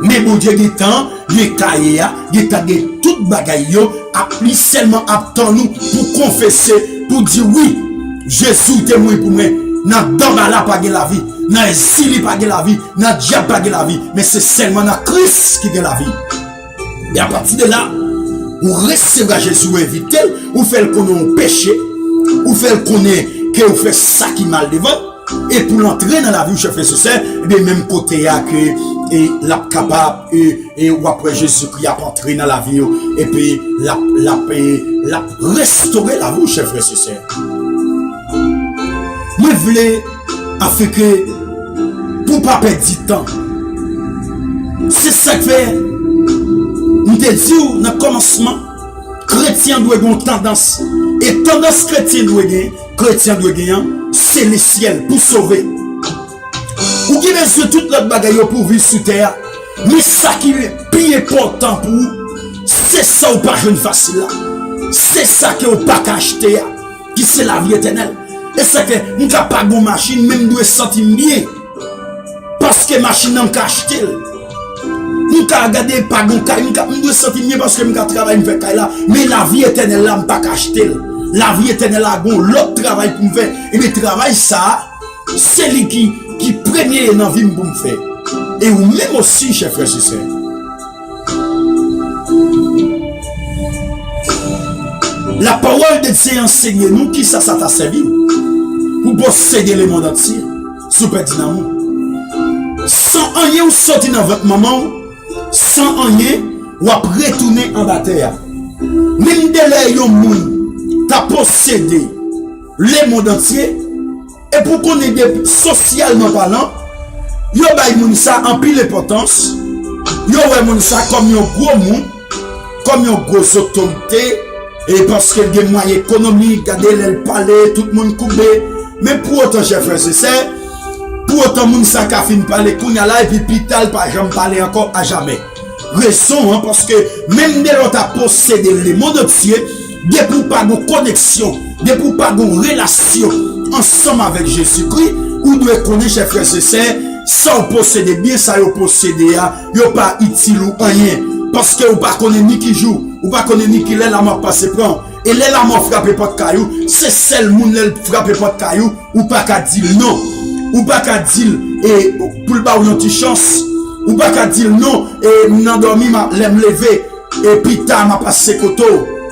Speaker 1: Mais bon Dieu, il est temps, il est caillé, il est temps de toute bagaille, appli seulement attend nous pour confesser, pour dire oui, Jésus est mort pour moi. Dans Dambala pas la vie, dans Exili pas la vie, dans Diable pas la vie, mais c'est seulement dans Christ qui a la vie. Et à partir de là, vous recevez Jésus invité, vous faites connaître péché, vous faites connaître que vous faites ça qui mal devant, et pour l'entrer dans la vie, chef et sœur, de même côté que et la capable et après Jésus-Christ a entré dans la vie et puis la restaurer la vie, chef et sœur. Moi je voulais afin que pour pas perdre du temps. C'est ça que fait. Nous te disons dans le commencement, chrétien doit avoir une tendance. Et tendance chrétien doit gagner, c'est le ciel pour sauver. Ou qui besoin de toute notre bagaille pour vivre sur terre. Mais ça qui est plus important pour vous, c'est ça ou pas jeune facile là. C'est ça que vous pas acheter, qui c'est la vie éternelle. Et c'est que nous n'avons pas de machine, même nous sentir bien. Parce que machine n'a pas acheté. Nous n'avons regardé pas de caille, nous nous sentir bien parce que nous travaillons avec caille là. Mais la vie éternelle là, nous pas acheté. La vie éternelle là, l'autre travail pour nous faire. Et le travail ça, c'est lui qui premier dans la vie pour nous faire. Et vous même aussi, chers frères et sœurs. La parole de Dieu enseigne nous qui ça t'a servi. Pour posséder le monde entier. Super dynamo. Sans rien ou sortir dans votre maman, sans rien ou retourner en bataille. Même de yon moun t'a possédé le monde entier. Et pour qu'on ait socialement parlant, yo bay moun ça en pile importance. Yo ouais moun ça comme yon gros moun, comme yon gros autorité. Et parce qu'il y a des moyens économiques, regardez le palais, tout le monde coupé. Mais pour autant, chers frères et sœurs, pour autant, moun sa ka fin parler, qu'on y a là, et puis pital, pas jamais parler encore à jamais. Raison, hein, parce que même dès l'on a possédé le monde entier, dès pour pas de connexion, dès pour pas de relation ensemble avec Jésus-Christ, ou doit connaître, chers frères et sœurs, ça vous possédez bien, ça vous possédez, vous pas utile ou rien. Parce que vous ne connaissez ni qui joue, vous ne connaissez ni qui est la mort passé prend. Et la mort frappe pas de caillou, c'est celle qui frappe pas de caillou, ou pas qu'à dire non. Ou pas qu'à dire, et pour le bas ou une petite chance. Ou pas qu'à dire non, et m'en dormi, l'aime lever, et puis t'as m'a passé koto.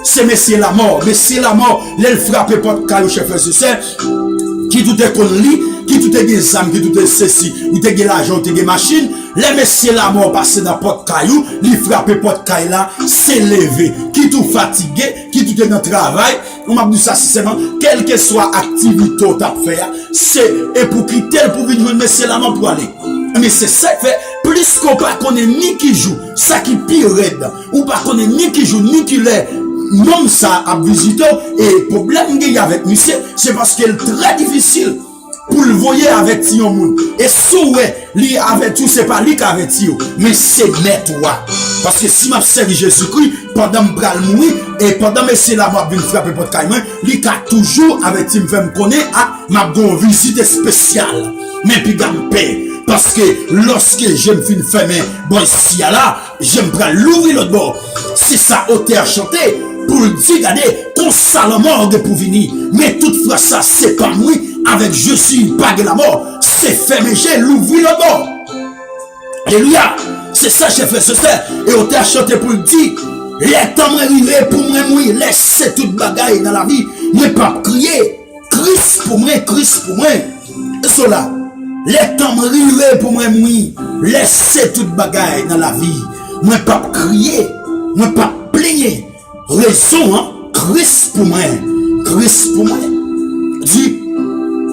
Speaker 1: C'est Messie la mort. Messie la mort, l'aile frappe pas de caillou, chef et sœur, qui tout est connu, qui tout est des âmes, qui tout est ceci, ou t'es l'argent, t'es des machines. Les messieurs la mort passé dans porte caillou, li frappé porte caillou là, c'est levé. Qui tout fatigué, qui tout est dans le travail, on m'a dit ça simplement, quelle que soit activité ou t'as fait, c'est, et pour quitter, pour venir jouer messieurs la mort pour aller. Mais c'est ça qui fait, plus qu'on pas connaît ni qui joue, ça qui pire raide, ou pas connaît ni qui joue, ni qui l'est, non ça a visité, et problème qu'il y a avec monsieur, c'est parce qu'il est très difficile. Pour le voyer avec Tion Moun. Et souhait, lui avec tout, c'est pas lui qui avec Tion, mais c'est toi. Parce que si m'a servi Jésus-Christ, pendant que je mourir, et pendant que c'est là, je vais frapper pour le caïman, lui qui a toujours avec Tim fait me connaître, m'a gon visite spéciale. Mais puis gamme paix. Parce que lorsque je me fais fermer, bon, si là, je me prends l'ouvrir l'autre bord. C'est ça, auteur chanté, pour le dire, regardez, ton Salomon pour venir. Mais toutefois, ça, c'est pas moi. Avec Jésus, pas de la mort, c'est fermé, j'ai l'ouvrir le bord. Alléluia. C'est ça, chef et sœur. Et on t'a chanté pour le dire, les temps arrivés pour moi, laissez toute bagaille dans la vie. Ne pas crier. Christ pour moi, Christ pour moi. Et cela, les temps arrivés pour moi, laissez toute bagaille dans la vie. Ne pas crier, ne pas plaigner. Raison, hein? Christ pour moi, Christ pour moi. Dis,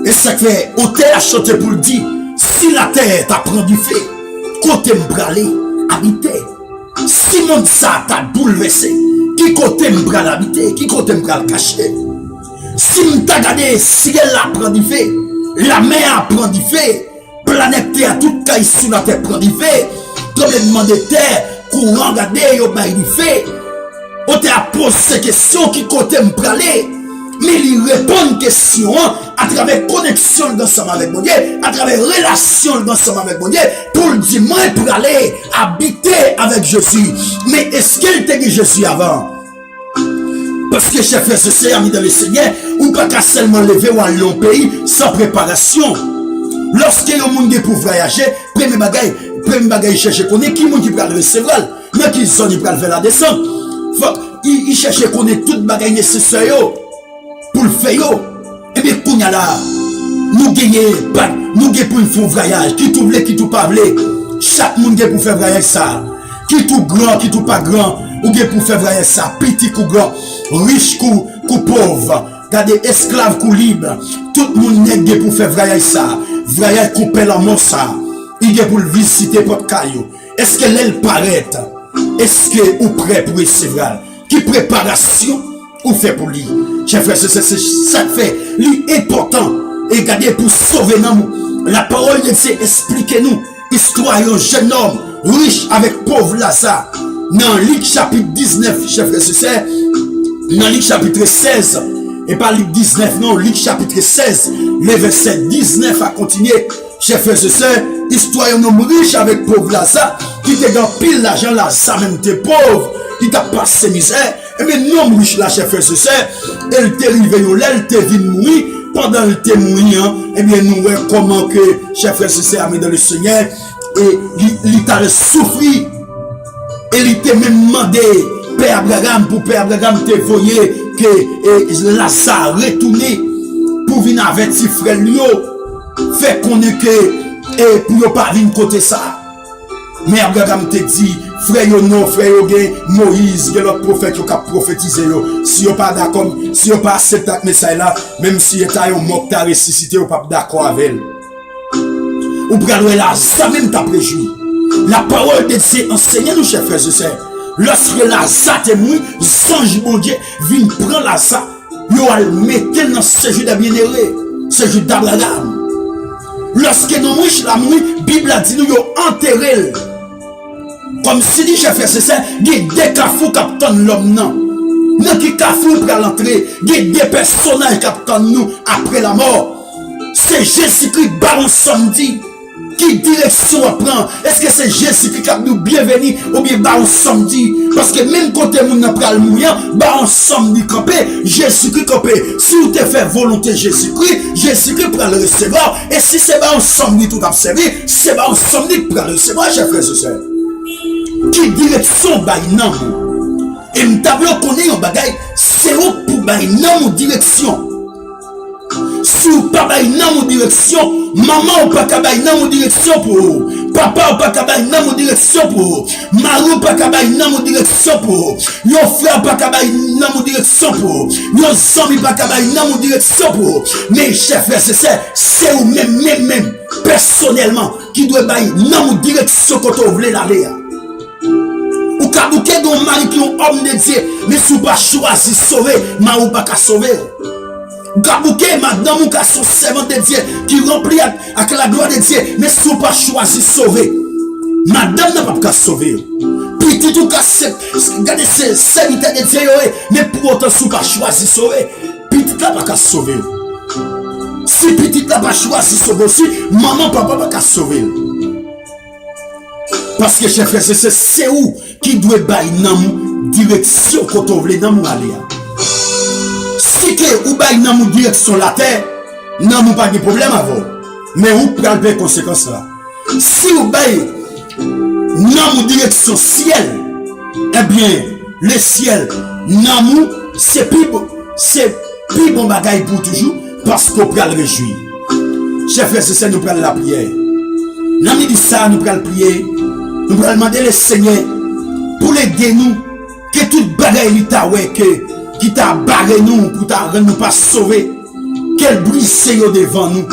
Speaker 1: et ça fait, on t'a chanté pour le dire, si la terre t'apprend du fait, côté m'bralé habiter. Si monde ça t'a bouleversé, qui côté m'bral habiter, qui côté m'bral caché. Si m't'a gardé ciel la prend du fait, la mer prend du fait, planète Terre toute caille sous la terre prend du fait, tremblement de terre, courant gardé yo bail du fait. On t'a posé ces questions qui côté m'bralé. Mais il répond une question à travers connexion ensemble avec mon Dieu, à travers relation ensemble avec mon Dieu, pour le dire, moi, pour aller habiter avec Jésus. Mais est-ce qu'elle t'a dit Jésus avant? Parce que chef frère, c'est ami dans le Seigneur, ou pas qu'à seulement lever ou aller au pays sans préparation. Lorsque le monde est pour voyager, premier bagage, cherche qu'on est qui monde qui peut le recevoir, mais qui sont qui peut faire la descente. Il cherche qu'on est tout bagage nécessaire pour le faire. Et bien, qu'on y a là, nous gagnons pour une fond voyage, qui tout voulait, qui tout pas voulait. Chaque monde pour faire voyage ça. Qui tout grand, qui tout pas grand, ou bien pour faire voyage ça, petit ou grand, riche ou pauvre, regardez, esclave ou libre, tout le monde n'est pour faire voyage ça, voyage coupé la mort ça, il est pour le visiter votre caillou. Est-ce que l'elle paraît? Est-ce que vous prêt pour recevoir? Qui préparation ou fait pour lui? Chers frères, c'est ça fait l'important. Et regardez pour sauver nous. La parole de Dieu expliquez-nous. Histoire d'un jeune homme riche avec pauvre Lazare. Dans Luc chapitre 19, chers frères, c'est dans Luc chapitre 16. Et pas Luc 19, non, Luc chapitre 16. Le verset 19 a continué. Chers frères et sœurs, histoire d'un homme riche avec pauvre Lazare. Qui te dans pile l'argent Lazare, même t'es pauvre. Qui t'a passé misère. Et bien, non, riche là, chers frères et sœurs, elle t'est arrivée, elle t'est venue mourir, pendant elle t'est mourir, et bien, nous voyons comment que, chers frères et sœurs, amis dans le Seigneur, et il t'a souffert, et il t'a même demandé, Père Abraham, pour Père Abraham, te voyez que Lazare retourné, pour venir avec ses frères, fait qu'on est que, et pour ne pas venir côté ça. Mais Abraham te dit, frère yo non, frère yo gen Moïse, gen l'autre prophète qui a prophétisé yo. Si yo pas d'accord, si yo pas accepté ce message là, même si état yo mort ta ressuscité, yo pas d'accord avec elle. Ou prenez là, ça même t'a préjoui. La parole de Dieu enseigne nous, chers frères et sœurs. Lorsque Lazare est mort, songe bon Dieu, vient prendre Lazare, yo al mettre dans ce jeu de bien-aimé, ce jeu d'Abraham. Lorsque nous riches la mouille, Bible a dit nous yo enterré. Comme si dit chef frère c'est ça, il y a des cafous qui attendent l'homme non. Nous qui cafous pour l'entrée, il y a des personnages qui attendent nous après la mort. C'est Jésus-Christ baron samedi. Qui direction à prendre? Est-ce que c'est Jésus-Christ qui a nous bienvenue ou bien baron samedi? Parce que même quand nous n'a pas le moyen, baron samedi campé, Jésus-Christ campé. Si vous te fait volonté Jésus-Christ, Jésus-Christ pour le recevoir. Et si c'est baron samedi tout observé, c'est baron samedi pour le recevoir, chers frères et sœurs. Qui direction bail non? Et m'tablo connaît un bagay, c'est où pour bail non direction. Si ou pas bail non direction, maman ou pas bail non direction pour papa ou pas bail non direction pour mari ou pas bail non direction pour yo frère pas bail non direction pour yo ami pas bail non direction pour mais chef frère c'est ou même personnellement qui doit bail non direction quand on veut l'aller. Ou ka bouke don mari qui est homme de Dieu, mais si vous pas choisi sauver, ma ou pas qu'à sauver. Ou ka bouke madame ou ka son servant de Dieu qui remplit avec la gloire de Dieu, mais si vous pas choisi sauver, madame n'a pas qu'à sauver. Petit ou ka regardez c'est serviteur de Dieu, mais pour autant si vous pas choisi sauver, petit n'a pas qu'à sauver. Si petit n'a pas choisi sauver aussi, maman papa pas qu'à sauver. Parce que chef frère, c'est où qui doit bailler dans direction quand on veut dans aller. Si que ou bailler dans direction la terre, non pas de problème avant. Mais où prend les conséquences là. Si ou bailler dans direction ciel, eh bien le ciel non c'est plus bon bagaille pour toujours parce qu'on peut le réjouir. Chef frère, c'est nous prenons la prière. Nous dit ça, nous prenons la prière. Nous allons demander le Seigneur pour l'aider nous, que toute bagaille qui t'a barré nous, pour t'a nous pas sauver, qu'elle brise devant nous,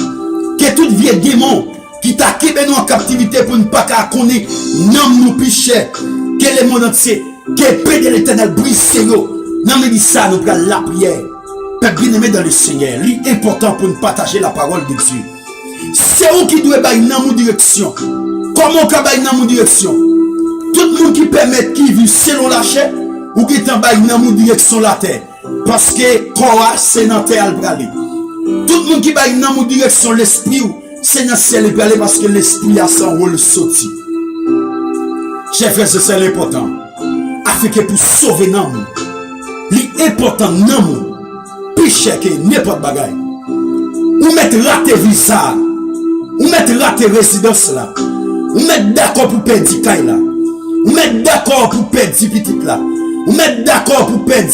Speaker 1: que toute vieille démon qui t'a quitté nous en captivité pour ne pas connaître, non nous piché, que le monde entier, que paix de l'éternel brise, non mais dit ça, nous prenons la prière. Peuple bien aimé dans le Seigneur, l'important pour nous partager la parole de Dieu. C'est où qui doit bailler dans mon direction. Comment on peut bailler dans mon direction? Tout le monde qui permet, qui vit selon la chair, ou qui est en baille dans mon direction la terre. Parce que quoi, c'est dans la terre à aller. Tout le monde qui baille dans mon direction l'esprit, c'est dans le ciel à aller parce que l'esprit a son rôle sorti. Chers frères, c'est l'important. Afin que pour sauver nos monde, l'important dans monde, plus cher que n'importe bagaille. Ou mettre raté visa, ou mettre raté résidence là, ou mettre d'accord pour perdre caille là, ou mettre d'accord pour perdre petit là, ou mettre d'accord pour perdre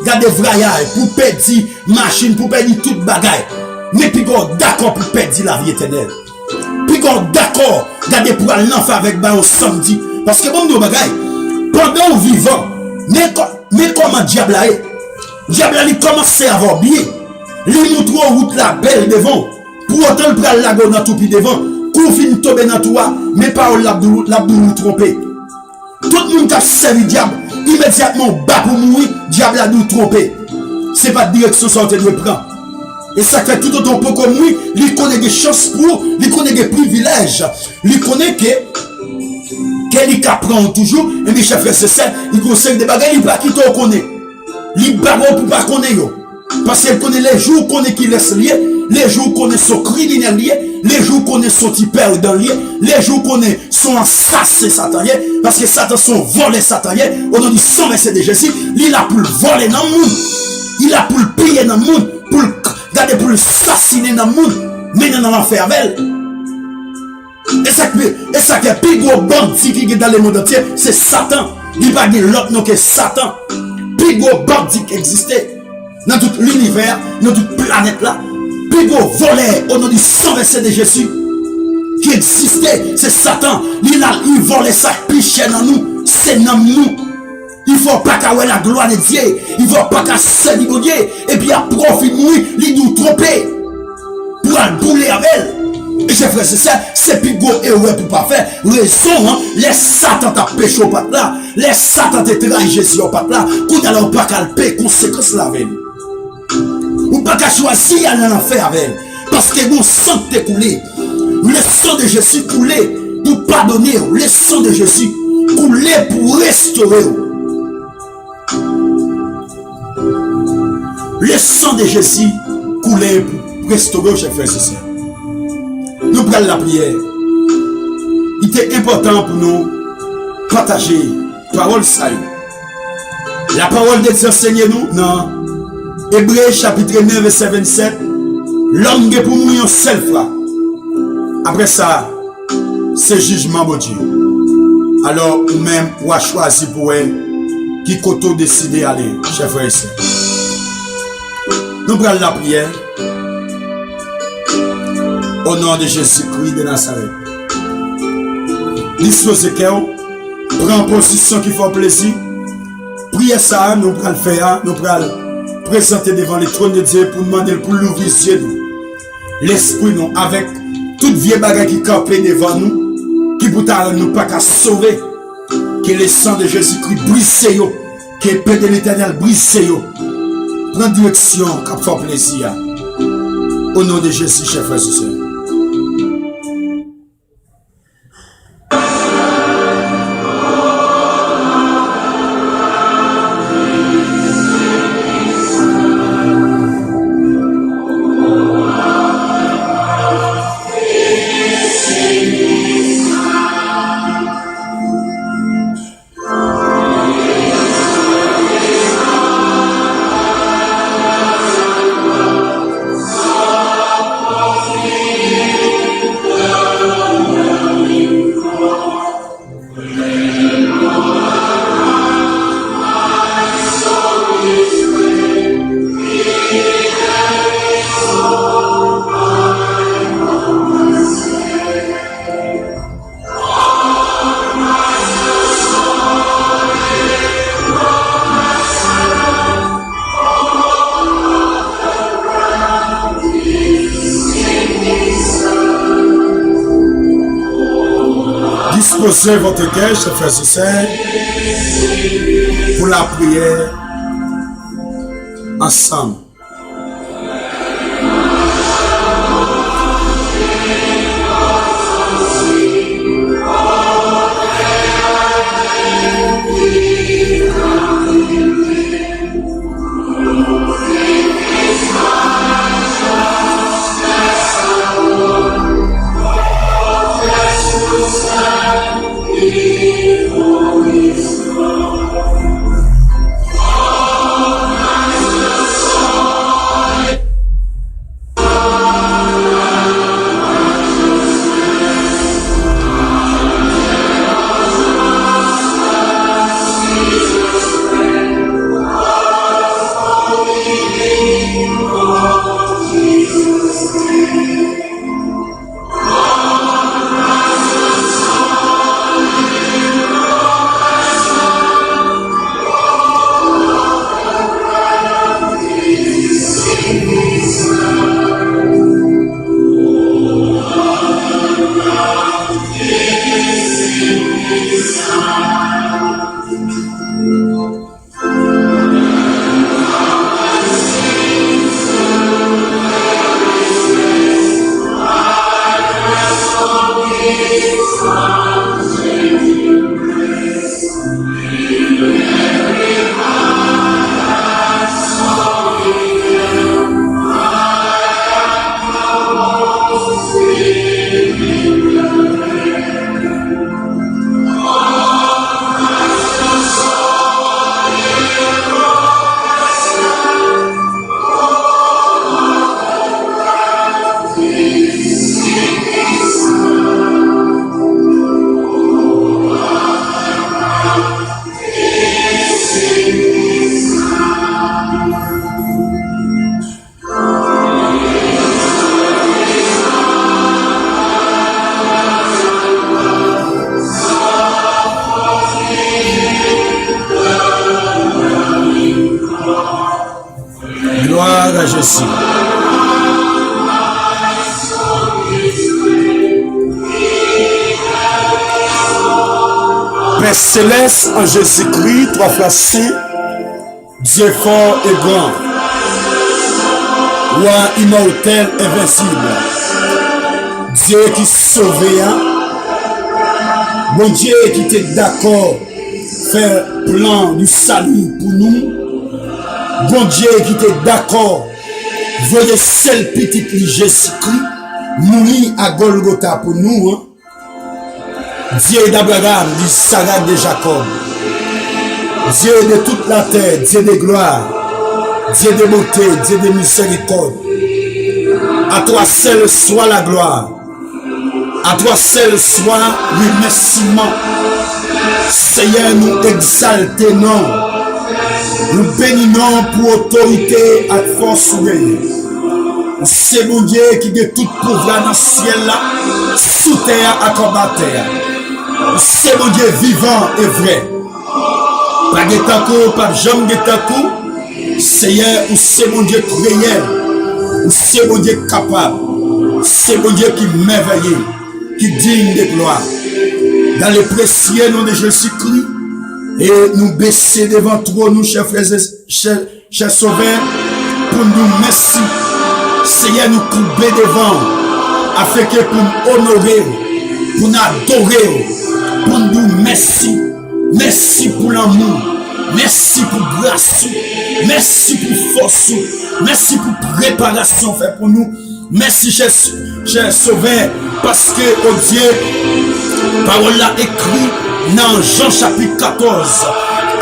Speaker 1: garder voyage, pour perdre machine, pour perdre toute bagaille. Mais puis d'accord pour perdre la vie éternelle. Puis d'accord garder pour aller en faire avec au samedi. Parce que bon de bagaille, pendant on vivant, mais comment diable là est? Diable il commence à avoir bien. Il nous trouve route la belle devant. Pour autant le pral la go dans tout pi devant. Kou fin tomber dans toi, mais pas l'abdou tromper. Tout le monde qui a servi diable, immédiatement bas pour mourir, diable a nous tromper. C'est pas de direction sortie de prendre. Et ça fait tout autant pour comme lui, il connaît des chances pour, il connaît des privilèges, il connaît que il apprend toujours, et mes chers frères c'est ça, il conseille des bagages, il pas qui t'en connaît. Il bagarre pour pas connaître. Parce qu'il connaît les jours qu'on est qui laisse lier, les jours qu'on est son criminel lié, les jours qu'on est son petit père dans lié, les jours qu'on est son assassin satanien, parce que Satan son volé satanien, au nom du sang de Jésus, il a pour le voler dans le monde, il a pour le piller dans le monde, pour le garder pour le assassiner dans le monde, mais dans l'enfer avec. Et ça qui est plus gros bandit qui est dans le monde entier, c'est Satan. Il va dire l'autre nom que Satan. Plus gros bandit qui existait dans tout l'univers, dans toute planète là. Plus gros voleur au nom du sang de Jésus qui existait, c'est Satan. Il volait ça plus cher dans nous, c'est dans nous. Il ne faut pas qu'à la gloire de Dieu, il ne faut pas qu'à servir Dieu, et puis à profiter de nous, il nous tromper pour aller bouler avec elle. Et j'ai frère, c'est ça, c'est plus gros erreur pour pas faire. Raison, hein, les Satan t'a péché au pat là, les Satan t'a trahi Jésus au pat là, qu'on a pas qu'à le payer conséquence la veille. Ou pas qu'à choisir aller en faire avec elle. Parce que mon sang t'est coulé. Le sang de Jésus coulé pour pardonner. Le sang de Jésus coulé pour restaurer. Le sang de Jésus coulé pour restaurer, chers frères et sœurs. Nous prenons la prière. Il était important pour nous partager la parole ça. La parole de Dieu enseigne-nous dans Hébreux chapitre 9 verset 27. L'homme est pour mourir une seule fois. Après ça, c'est jugement de Dieu. Alors, ou même, ou à choisir pour elle qui côté décider d'aller, chers frères et sœurs. Nous prenons la prière. Au nom de Jésus-Christ de Nazareth. Disposez cœur, prends position qui fait plaisir. Priez ça, nous prenons le faire, nous prenons présenter devant le trône de Dieu pour demander pour l'ouvrir les yeux. L'esprit nous, avec toute vieille bagarre qui campait devant nous, qui pour nous pas qu'à sauver, que le sang de Jésus-Christ brise, que le paix de l'éternel brise. Prends direction, qui fait plaisir. Au nom de Jésus, chers frères et sœurs. Disposez votre cœur, chers frères et sœurs, pour la prière ensemble. Gloire à Jésus. Père céleste en Jésus-Christ, trois fois saint, Dieu fort et grand, roi immortel, invincible, Dieu qui sauvait, bon Dieu qui était d'accord faire plan du salut pour nous, bon Dieu qui était d'accord voyez seul petit Jésus-Christ mourir à Golgotha pour nous, Dieu d'Abraham, d'Isaac, de Jacob, Dieu de toute la terre, Dieu de gloire, Dieu de beauté, Dieu de miséricorde. À toi seul soit la gloire, à toi seul soit le remerciement. Seigneur, nous exaltons, nous bénissons pour autorité à force souveraine. C'est mon Dieu qui a tout pouvoir dans le ciel là, sous terre à combattre. C'est mon Dieu vivant et vrai. Pas de taco, pas de jambe de taco. Seigneur, c'est mon Dieu réel. C'est mon Dieu capable. C'est mon Dieu qui merveilleux, qui digne de gloire. Dans le précieux nom de Jésus-Christ, et nous baisser devant toi, nous, chers frères et chers sauveurs, pour nous merci. Seigneur, nous couper devant, afin que pour nous honorer, pour nous adorer, pour nous merci. Merci pour l'amour, merci pour grâce, merci pour force, merci pour préparation fait pour nous. Merci, cher sauveur, parce que, oh Dieu, parole là écrit dans Jean chapitre 14.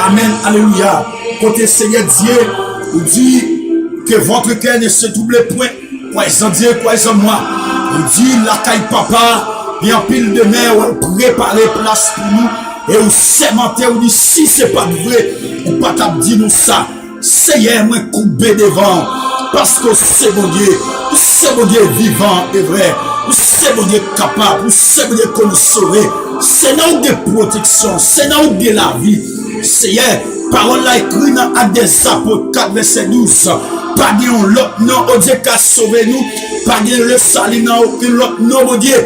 Speaker 1: Amen, alléluia. Côté Seigneur Dieu, il dit que votre cœur ne se double point. Croyez en Dieu, croyez en moi. Il dit la caille papa, et en pile de mer, on prépare place pour nous. Et on sémentait, on dit si c'est pas vrai, on pas t'a dit nous ça. Seigneur, moi coupé devant. Parce que c'est mon Dieu vivant et vrai. C'est mon Dieu capable, c'est mon Dieu qu'on nous sauve. C'est nous de protection, c'est nous de la vie. Seigneur, parole là écrit dans Actes des Apôtres 4, verset 12. Pas de l'autre nom, oh Dieu qui a sauvé nous. Pas de le salut dans aucun autre nom, oh Dieu.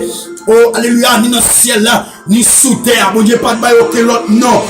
Speaker 1: oh, alléluia, ni dans le ciel là, ni sous terre, bon Dieu, pas de bail aucun l'autre, non.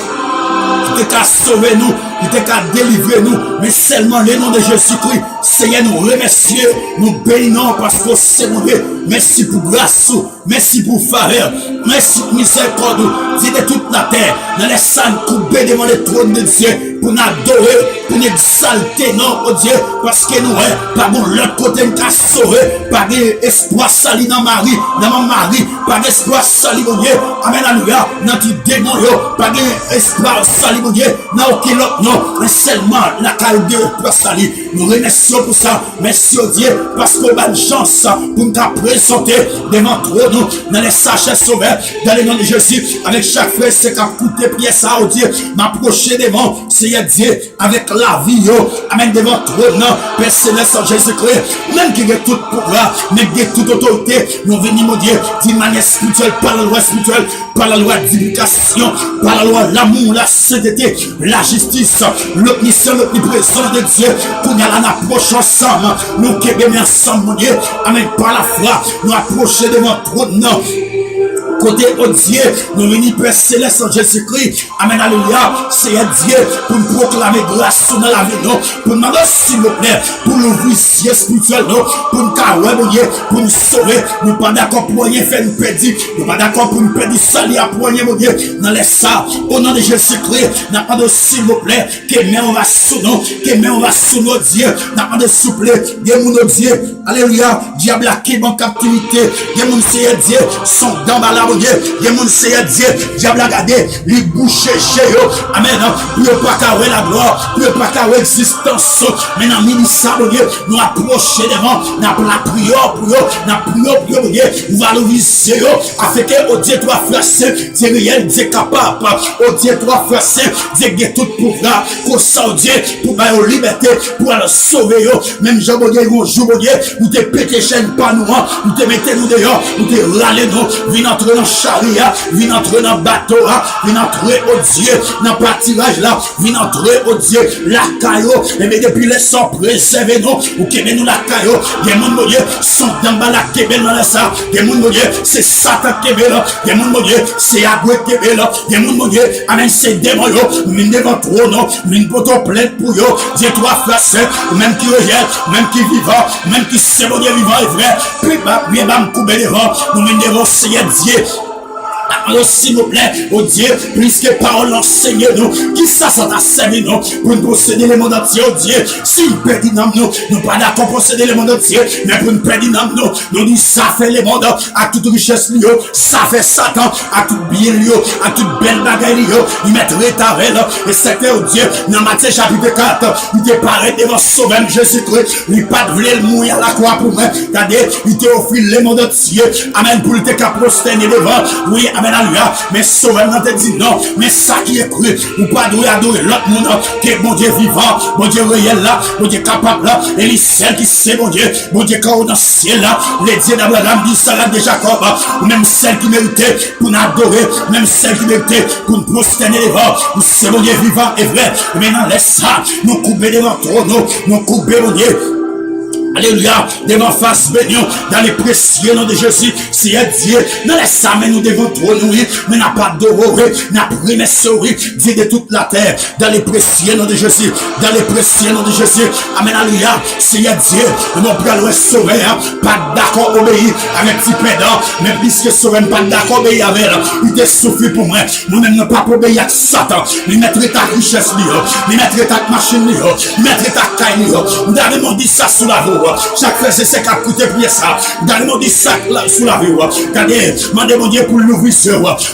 Speaker 1: Qui t'a sauvé nous, qui t'a délivré nous, mais seulement le nom de Jésus-Christ. Seigneur, nous remercions, nous bénissons parce que c'est mon Dieu. Merci pour grâce, merci pour faveur, merci pour miséricorde. Dieu de toute la terre, dans les salles coupées devant le trône de Dieu, pour nous adorer, pour nous exalter, non, oh Dieu, parce que nous, par l'autre côté, nous avons sauvé, par espoir sali dans Marie, dans mon mari, par espoir sali, mon Dieu, amen, alléluia, dans tout démon, par espoir sali, mon Dieu, dans aucun autre nom, mais seulement la caille de espoir sali. Nous remercions pour ça, merci au Dieu, parce qu'on a une chance pour nous présenter devant nous, dans les sachets sauveurs, dans le nom de Jésus, avec chaque frère, c'est qu'à coûter prier ça au Dieu, m'approcher devant, Seigneur Dieu, avec la vie, amen, devant nous, Père Céleste en Jésus-Christ, même qui a tout pouvoir, même qui a toute autorité, nous venons, mon Dieu, d'une manière spirituelle, par la loi spirituelle, par la loi d'éducation, par la loi l'amour, la sainteté, la justice, l'omniscience, l'omniprésence de Dieu, qu'on y a là, nous approchons ensemble, nous qui bien ensemble, mon Dieu, amen, par la foi, nous approcher devant trône, côté au Dieu, nous venons Père Céleste en Jésus-Christ, amen, alléluia, Seigneur Dieu, pour nous proclamer grâce dans la vie, non, pour nous demander s'il vous plaît, pour nous ouvrir ciel spirituel, non, pour nous carrer, mon Dieu, pour nous sauver, nous pas d'accord pour rien faire nous perdre, nous pas d'accord pour nous perdre sali à poignet, mon Dieu, dans les ça, au nom de Jésus-Christ, nous demandons s'il vous plaît, que mais on va sous nous, que mais on va sous nos dieux, nous demandons s'il vous plaît, des mon Dieu, alléluia, diable à qui en captivité, des mon Seigneur Dieu, sont dans la Dieu, il y a mon Seigneur Dieu, diable a gardé, les boucher chez eux, amen, pour ne pas carrer la gloire, pour ne pas carrer l'existence, mais dans le ministère, Dieu, nous approcher devant, nous la prière pour eux, nous prions pour eux, nous valoriser eux, afin que, oh Dieu, toi, frère saint, Dieu réel, Dieu capable, oh Dieu, toi, frère saint, Dieu qui est tout pouvoir, pour ça, oh Dieu, pour la liberté, pour le sauver eux, même Jean, bon Dieu, bonjour, bon Dieu, nous te pété chaîne pas nous, nous te mettez nous dehors, nous te râlez nous, viens entrer dans charia, viens entrer dans bateau, viens entrer au Dieu, dans pâturage là, viens entrer au Dieu, la caillou, et mais depuis les sangs préservés nous, ou qui nous la caillou, des gens mon Dieu, sont dans la kébel dans ça, des gens mon Dieu, c'est Satan kébel, des gens mon Dieu, c'est Agoué kébel, des gens mon Dieu, amen, c'est démon, mine devant trop non, mine poteau plein pour eux, Dieu toi frère, même qui rejette, même qui vivant, même qui c'est mon Dieu vivant et vrai, puis bien me couper devant, nous mine devant Seigneur Dieu. Alors, s'il vous plaît, oh Dieu, puisque parole enseigne nous, qui ça t'a servi nous, pour nous posséder le monde entier, oh Dieu, s'il perdit dans nous, nous pas d'accord pour posséder le monde entier, mais pour nous perdre dans nous dit ça fait le monde, à toute richesse liée, ça fait Satan, à tout bien lié, à toute belle bagaille liée, il mettrait ta veille, et c'était, oh Dieu, dans Matthieu chapitre 4, il te paraît devant Sauveur Jésus-Christ, il pas de voler le mouiller à la croix pour moi, regardez, il te offre le monde entier, amen, pour te prosterner devant, oui, amen, alléluia, mais Sauveur te dit non, mais ça qui est cru, ou pas adorer l'autre monde, qui est mon Dieu vivant, mon Dieu réel là, mon Dieu capable là, et les celles qui c'est mon Dieu quand on dans le ciel là, les dieux d'Abraham, d'Isaac, de Jacob, ou même celles qui méritaient pour nous adorer, même celles qui méritaient pour nous prosterner devant, ou c'est mon Dieu vivant et vrai, maintenant laisse ça, nous couper devant toi, nous couper mon Dieu. Alléluia, devant face bénion, dans les précieux noms de Jésus, c'est Dieu, dans les sameds nous devons trôner, mais n'a pas d'horreur, n'a pas de souris, Dieu de toute la terre, dans les précieux noms de Jésus, dans les précieux noms de Jésus, amen, alléluia, c'est Dieu, mon père le sauveur, pas d'accord obéir avec petit pédant, mais puisque sauveur pas d'accord obéir avec il te souffle pour moi, nous-mêmes ne pas obéir à Satan, il mettrait ta richesse, il mettrait ta machine, il mettrait ta caille, nous avons dit ça sous la voie. Chaque fois, c'est ce qui a coûté pour ça. Dans le monde du sac sous la vie. Regardez, mandez mon Dieu pour l'ouvrir.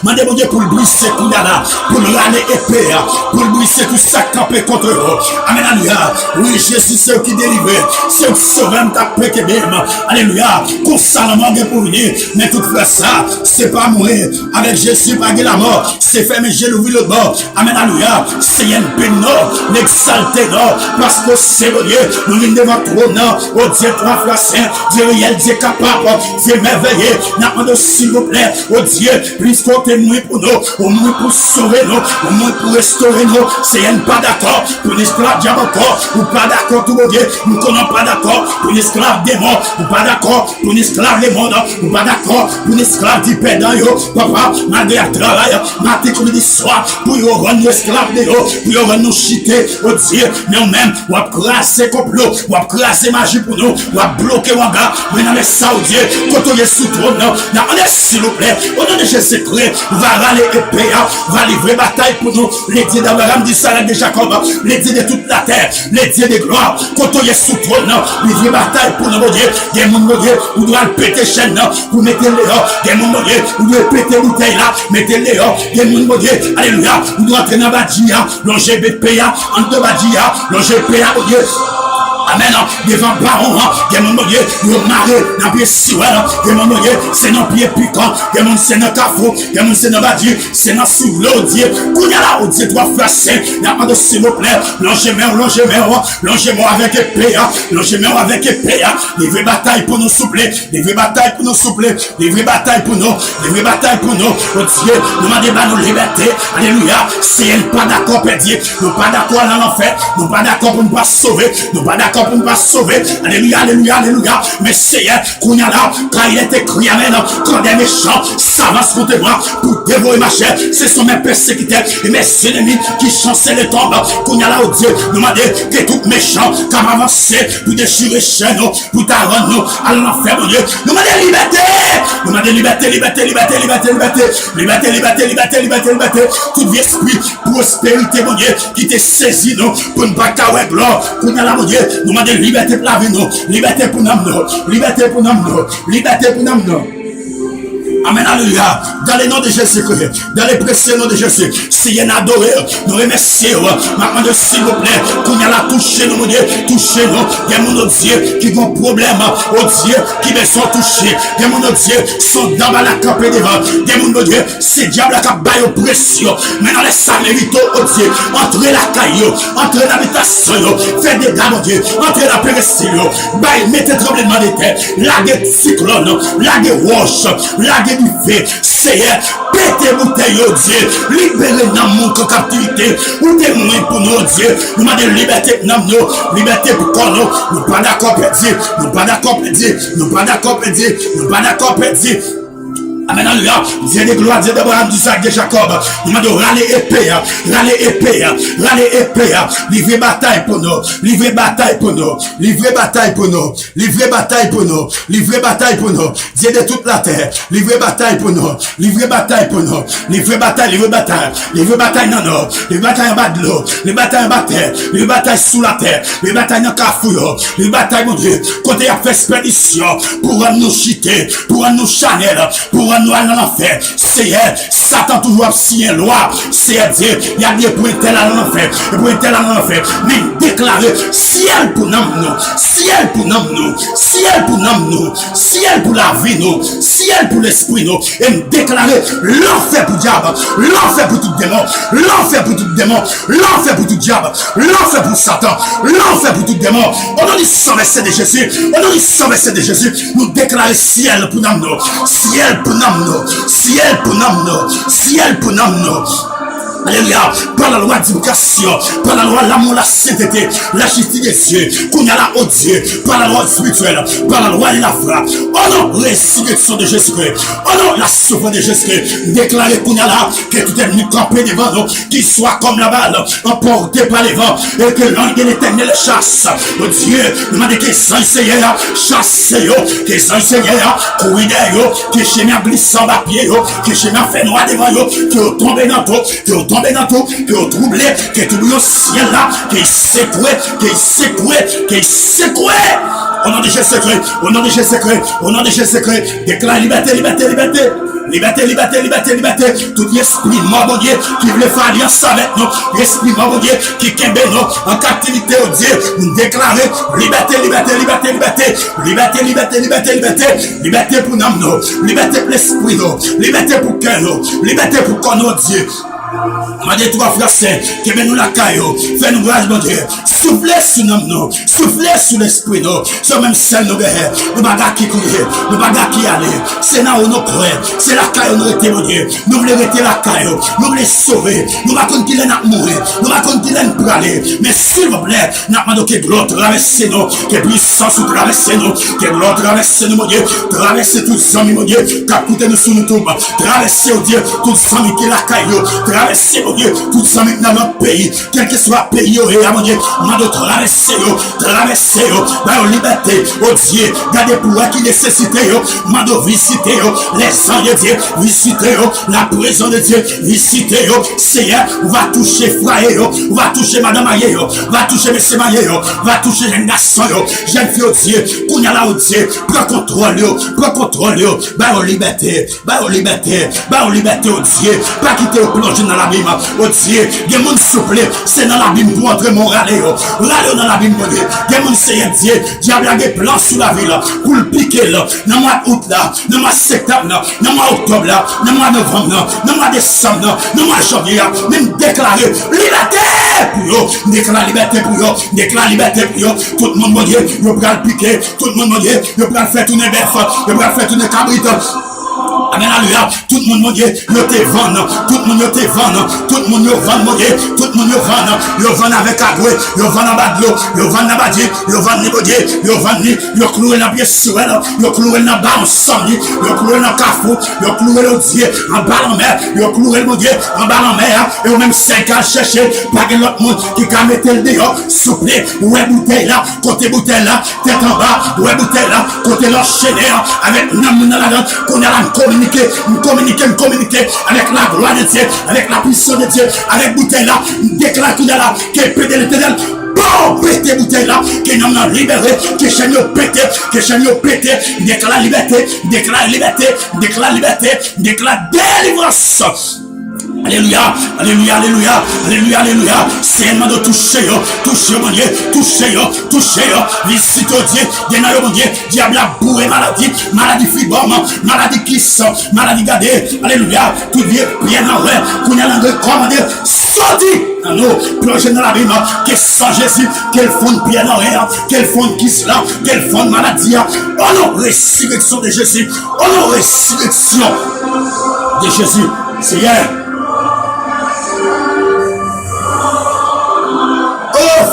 Speaker 1: Mandez mon Dieu pour le briser, pour le râler épée. Pour le briser tout ça campé contre eux. Amen, alléluia. Oui, Jésus, c'est eux qui délivre. C'est eux qui sauvent, t'as pété bien. Alléluia. Constamment, pour venir. Mais toutefois, ça, c'est pas mourir. Avec Jésus, pas la mort. C'est fait, mais j'ai l'ouvert le bord. Amen, alléluia. C'est un pénor, l'exalté, non. Parce que c'est mon Dieu. Nous venons devant toi, non. oh Dieu, toi, frère saint, Dieu réel, Dieu capable, Dieu merveilleux, n'a pas de s'il vous plaît, oh Dieu, plus qu'on témoigne pour nous, au moins pour sauver nous, au moins pour restaurer nous, c'est un pas d'accord, pour l'esclave diable encore, ou pas d'accord, tout le Dieu, nous connaissons pas d'accord, pour l'esclave démon, ou pas d'accord, pour l'esclave les mondes, ou pas d'accord, pour l'esclave du pédant, papa, malgré le travail, matin comme il soir, pour y rendre nos esclaves de pour y rendre nous chiter, oh Dieu, nous-mêmes, on va classer complot, on va classer magie pour nous, on va bloquer Wanga, mais dans les Saoudiens, quand on est sous trône, on est s'il vous plaît, on a déjà secret, on va râler et payer, on va livrer bataille pour nous, les dieux d'Abraham, d'Israël, de Jacob, les dieux de toute la terre, les dieux de gloire, quand on est sous trône, livrer bataille pour nous, mon Dieu, des gens, mon Dieu, on doit le péter chaîne, vous mettez les hors, des gens, mon Dieu, on doit péter bouteille là, mettez les hors, des gens, mon Dieu, alléluia, on doit entrer dans Badia, longer BPA, en deux Badia, longer PA, mon Dieu. Amen. Devant baron, des mon Dieu, nous marrer dans pied siwel, des mon Dieu, c'est nos pieds piquants, des mon c'est nos cafou, des mon c'est nos badi, c'est nos sous l'eau Dieu. Kounya là, au Dieu doit faire saint, n'a pas de s'il vous plaît, longez-moi avec épée, longez-moi avec épée, des vraies batailles pour nous soupler, des vraies batailles pour nous soupler, des vraies batailles pour nous, des vraies batailles pour nous, oh Dieu, nous demandons nos libertés, alléluia, si elle pas d'accord, Dieu, nous pas d'accord dans l'enfer, nous pas d'accord pour nous pas sauver, nous pas d'accord pour nous pas sauver. Alléluia, alléluia, alléluia. Mais Seigneur, qu'on y a là, quand il est écrit, amen, quand des méchants s'avancent contre moi pour dévorer ma chair, ce sont mes persécuteurs et mes ennemis qui chancellent les tombes. Qu'on y a là, oh Dieu, nous demandons que tout méchant, comme avancé, pour déchirer chez nous, pour t'arrendre nous, à l'enfer, mon Dieu. Nous demandons liberté. Nous demandons liberté, liberté, liberté, liberté, liberté, liberté, liberté, liberté, liberté, liberté. Tout esprit, prospérité, mon Dieu, qui te saisit, nous, pour ne pas qu'avoir gloire. Qu'on y a là, mon Dieu, nous demandons liberté pour la vie, nous, liberté pour nous, liberté pour nous, liberté pour nous. Amen, alléluia. Dans le nom de Jésus-Christ, dans les précieux nom de Jésus, si on adore, nous remercions. Maintenant, s'il vous plaît, qu'on y a la touché nous, mon Dieu, touchez nous. Il y a mon Dieu qui ont problème, oh Dieu, qui me sont touchés. Il y a mon Dieu, sont dans la campée devant. Il y a mon Dieu, c'est diable qui a baillé pression. Maintenant, les Samaritains, oh Dieu, entrez la caillou, entrez l'habitation, faites des gars, mon Dieu, entrez la pérestilio, baille, mettez tremblement de terre, laguez cyclone, laguez roche, laguez du fait, Seigneur, pétez bouteille, oh Dieu, libérez dans mon captivité, ou témoin pour nous, Dieu, nous demandons liberté pour nous, liberté pour nous, nous pas d'accord, Dieu, nous pas d'accord, Dieu, nous pas d'accord, Dieu, nous pas d'accord, Dieu. Amen, alléluia. Dieu de gloire, Dieu d'Abraham, d'Isaac, de Jacob. Nous demandons râler épée, râler épée, râler épée, livrer bataille pour nous, livrer bataille pour nous, livrer bataille pour nous, livrer bataille pour nous, livrer bataille pour nous. Dieu de toute la terre, livrer bataille pour nous, livrer bataille pour nous, livrer bataille, livrer bataille, livrer bataille dans nous, livrer bataille en bas de l'eau, livrer bataille en bas de terre, livrer bataille sous la terre, livrer bataille dans le cafouillot, livrer bataille, mon Dieu, côté à faire expédition, pour nous chiter, pour nous chanel, pour nous aller dans l'enfer. Seigneur, Satan toujours signé loi. Seigneur Dieu, il y a des pour tel à l'enfer, pour tel à l'enfer. Mais déclarer ciel pour nous, ciel pour nous, ciel pour nous, ciel pour la vie nous, ciel pour l'esprit nous. Et déclarer l'enfer pour diable, l'enfer pour tout démon, l'enfer pour tout démon, l'enfer pour tout diable, l'enfer pour Satan, l'enfer pour tout démon. On a dit sans verset de Jésus, on a dit sans verset de Jésus. Nous déclarer ciel pour nous, ciel pour nous. Ciel pour nous, ciel pour nous. Alléluia, par la loi d'éducation, par la loi l'amour, la sainteté, la justice des cieux, qu'on y a là au Dieu, par la loi spirituelle, par la loi de la foi. Oh non, résurrection de Jésus-Christ. Oh non, la souffrance de Jésus-Christ. Déclarez qu'on y a là, que tout ennemi campé devant nous, qu'il soit comme la balle, emporté par les vents, et que l'ange de l'éternel chasse. Oh Dieu, demandez que sans Seigneur, chassez-yo, que sans Seigneur, courir derrière, que chemin glissant bas pied, que chemin fait noir devant yo, que tombe dans tout, que tomber dans tout, que vous troublez, que tout le ciel là, qu'il secoué, qu'il secoué, qu'il secoué. Au nom de Jésus-Christ, au nom de Jésus-Christ, au nom de Jésus-Christ, déclare liberté, liberté, liberté. Liberté, liberté, liberté, liberté. Tout esprit mort, mon Dieu, qui voulait faire alliance avec nous. Esprit mort, mon Dieu, qui kembe nous en captivité au Dieu. Nous déclarer liberté, liberté, liberté, liberté. Liberté, liberté, liberté, liberté. Liberté pour nous, liberté pour l'esprit, liberté pour cœur, liberté pour corps, Dieu. M'a dit trois frères saints, que nous la caillou, fais-nous grâce, mon Dieu. Soufflez sur nous, soufflez sur l'esprit, nous. C'est même celle nous guerre. Nous bagarres qui courir, nous bagarres qui aller. C'est là où nous croyons, c'est la caillou nous était, mon Dieu. Nous voulons rester la caillou, nous voulons sauver. Nous va continuer à mourir, nous va continuer à praler. Mais s'il vous plaît, nous demandons que l'autre traverse nous, que puissance traverse nous, que l'autre traverse nous, mon Dieu. Traversez tous les amis, mon Dieu, captez nous sur YouTube. Traversez, mon Dieu, tous les amis qui la caillou. Traversez, mon Dieu, tous les amis dans notre pays, quel que soit le pays, mon Dieu. De traverser, la liberté, oh Dieu, gardez pour qui nécessité, mando visiter, les anges de Dieu, visiter, la présence de Dieu, visiter, Seigneur, va toucher frère, va toucher madame Aye, va toucher monsieur Maye, va toucher les garçons, j'aime Dieu, qu'on y a là, Dieu, prends contrôle, bah aux liberté, oh Dieu, pas quitter au plonger dans l'abîme, oh Dieu, des monde souple, c'est dans l'abîme pour entrer mon râler, râler dans la Bible, mon Dieu. Des gens Seigneur Dieu, diable a des plans sur la ville pour le piquer là, dans le mois d'août là, dans le mois de septembre là, dans le mois d'octobre là, dans le mois de novembre là, dans le mois de décembre là, dans le mois de janvier là, même déclarer liberté pour eux, déclarer liberté pour eux, déclarer liberté pour eux. Tout le monde, mon Dieu, il va le piquer, tout le monde, mon Dieu, il va faire tourner bœuf, il va faire tourner cabrit. Amen, alléluia. Tout le monde, mon Dieu, il te vend. Tout le monde, il te vend. Tout le monde, il vend, mon Dieu. Tout le monde, il vend. Il vend avec agoué. Il vend en bas de l'eau. Il vend en bas de l'eau. Il vend les bodiers. Il vend les. Il cloué dans pied sur elle. Il cloué dans bas ensemble. Il cloué dans cafou. Il cloué le Dieu en bas en mer. Il cloué mon Dieu en bas en mer. Et au même 5 ans chercher. Pas que l'autre monde qui a mettre le dehors. Souple. Ouais, bouteille là. Côté bouteille là. Tête en bas. Ouais, bouteille là. Côté l'enchaîner. Avec l'homme dans la dent. Qu'on a la communiquer avec la gloire de Dieu, avec la puissance de Dieu, avec bouteille là, déclare qu'il y a là, que pété l'éternel, bon, pété bouteille là, que nous avons libéré, que chaîne pété, que chaîne pété, déclare liberté, déclare liberté, déclare liberté, déclare délivrance. Alléluia, alléluia, alléluia, alléluia, alléluia. C'est un de toucher, mon Dieu, toucher, visite au Dieu, dénaïo mon Dieu, diable a bourré maladie, maladie fibrome, maladie kiss, maladie gardée, alléluia, tout Dieu, bien en vrai, qu'on a l'angle commandé, sorti, nous, plongez dans la Bible, que sans Jésus, qu'elle fonde bien en rien, qu'elle fonde kiss là, qu'elle fonde maladie, oh non, résurrection de Jésus, oh non, résurrection de Jésus, Seigneur.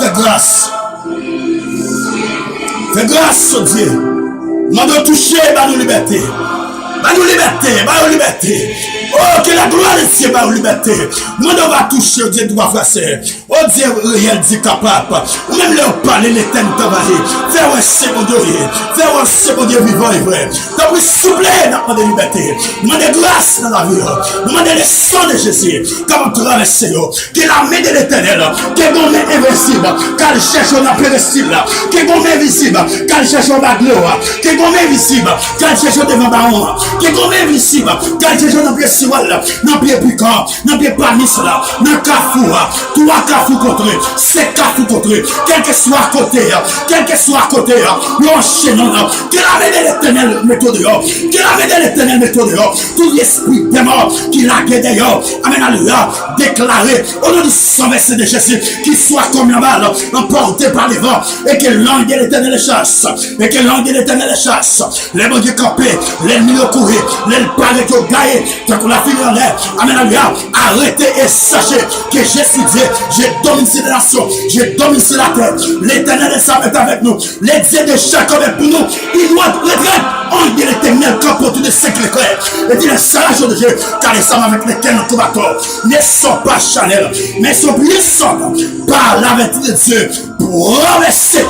Speaker 1: Fais grâce. Fais grâce au Dieu. Nous devons toucher par nos libertés. Par nos libertés, par nos libertés. Oh, que la gloire de Dieu par nos libertés. Nous devons toucher au Dieu de frère. Oh Dieu réel, Dieu capable. Ou même leur parler, l'éternel travailler. Fais un second Dieu. Fais un second Dieu vivant et vrai. Donc, souple dans la liberté. Nous demandons grâce dans la vie. Nous demandons le sang de Jésus. Comment traverser. Que la main de l'éternel. Que la main invincible. Qu'elle cherche la pérestive. Que la main invisible. Qu'elle cherche la gloire. Que la main invisible. Qu'elle cherche devant baron. Que la main invisible. Qu'elle cherche dans pied sual. Dans pied piquant. Dans pied panis. Dans cafou. Toi cafou contre eux. C'est cafou contre eux. Quel que soit à côté. Quel que soit à côté. Nous enchaînons. Que la main de l'éternel mette au dehors. Que la main de l'éternel mette au dehors. Tout l'esprit des morts qui l'a guidé dehors. Amen, alléluia. Déclaré au nom du sang versé de Jésus. Qu'il soit comme la balle emporté par les vents. Et que l'ange de l'éternel chasse. Et que l'ange de l'éternel chasse. Les bon Dieu campés. L'ennemi au courir. L'ennemi paraît au gaillé. Tant qu'on l'a fini en l'air. Amen, alléluia. Arrêtez et sachez que je suis Dieu. Je domine sur les nations. Je domine sur la terre. L'éternel est avec nous. Les dieux de Jacob est pour nous. Il doit retraite. On dit l'éternel camp autour de cinq éclairs. Et dit les sages de Dieu. Car les hommes avec lesquels nous combattons ne sont pas charnels. Mais sont puissants par la vertu de Dieu. Pour renverser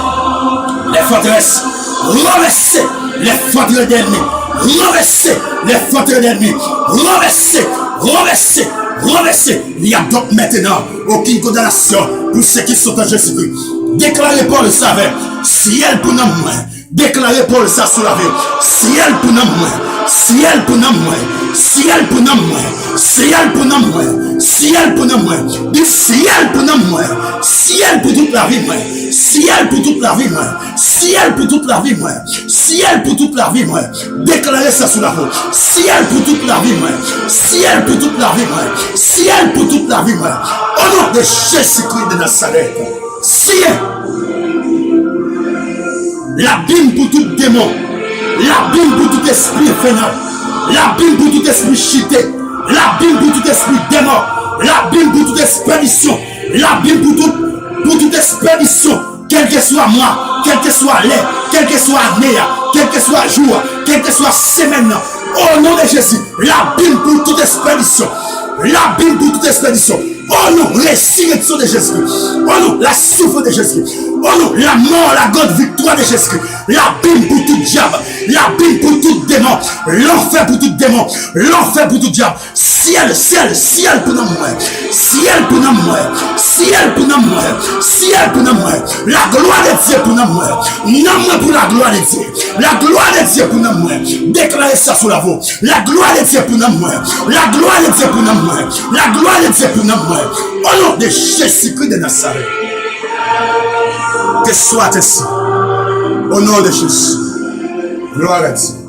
Speaker 1: les forteresses. Renverser les forteresses d'ennemis. Renverser les forteresses d'ennemis. Renverser. Il y a donc maintenant aucune condamnation pour ceux qui sont en Jésus-Christ. Déclarez Paul le savait. Ciel pour nous, Déclarez Paul ça sur la vie. Ciel pour nous, ciel pour nous, ciel pour nous, ciel pour nous, ciel pour nous, du ciel pour nous, ciel pour toute la vie, ciel pour toute la vie, ciel pour toute la vie, ciel pour toute la vie, déclarez ça sur la vie. Ciel pour toute la vie, ciel pour toute la vie, ciel pour toute la vie, au nom de Jésus-Christ de Nazareth, ciel. L'abîme pour tout démon, l'abîme pour tout esprit infernal, l'abîme pour tout esprit chité, l'abîme pour tout esprit démon, l'abîme pour toute expédition, l'abîme pour toute expédition, quel que soit moi, quel que soit l'air, quel que soit année, quel que soit jour, quel que soit semaine, au nom de Jésus, l'abîme pour toute expédition, l'abîme pour toute expédition. Oh non, résurrection de Jésus. Oh non, la souffle de Jésus. Oh non, la mort, la grande victoire de Jésus. L'abîme pour tout diable. L'abîme pour tout démon. L'enfer pour tout démon. L'enfer pour tout diable. Ciel, ciel, ciel pour nous. Ciel pour nous. Ciel pour nous. Ciel pour nous. La gloire de Dieu pour nous. Non pour la gloire de Dieu. La gloire de Dieu pour nous. Déclarez ça sur la voix. La gloire de Dieu pour nous. La gloire de Dieu pour nous. La gloire de Dieu pour nous. Au nom de Jésus-Christ de Nazareth, que soit ainsi. Au nom de Jésus. Gloire à Dieu.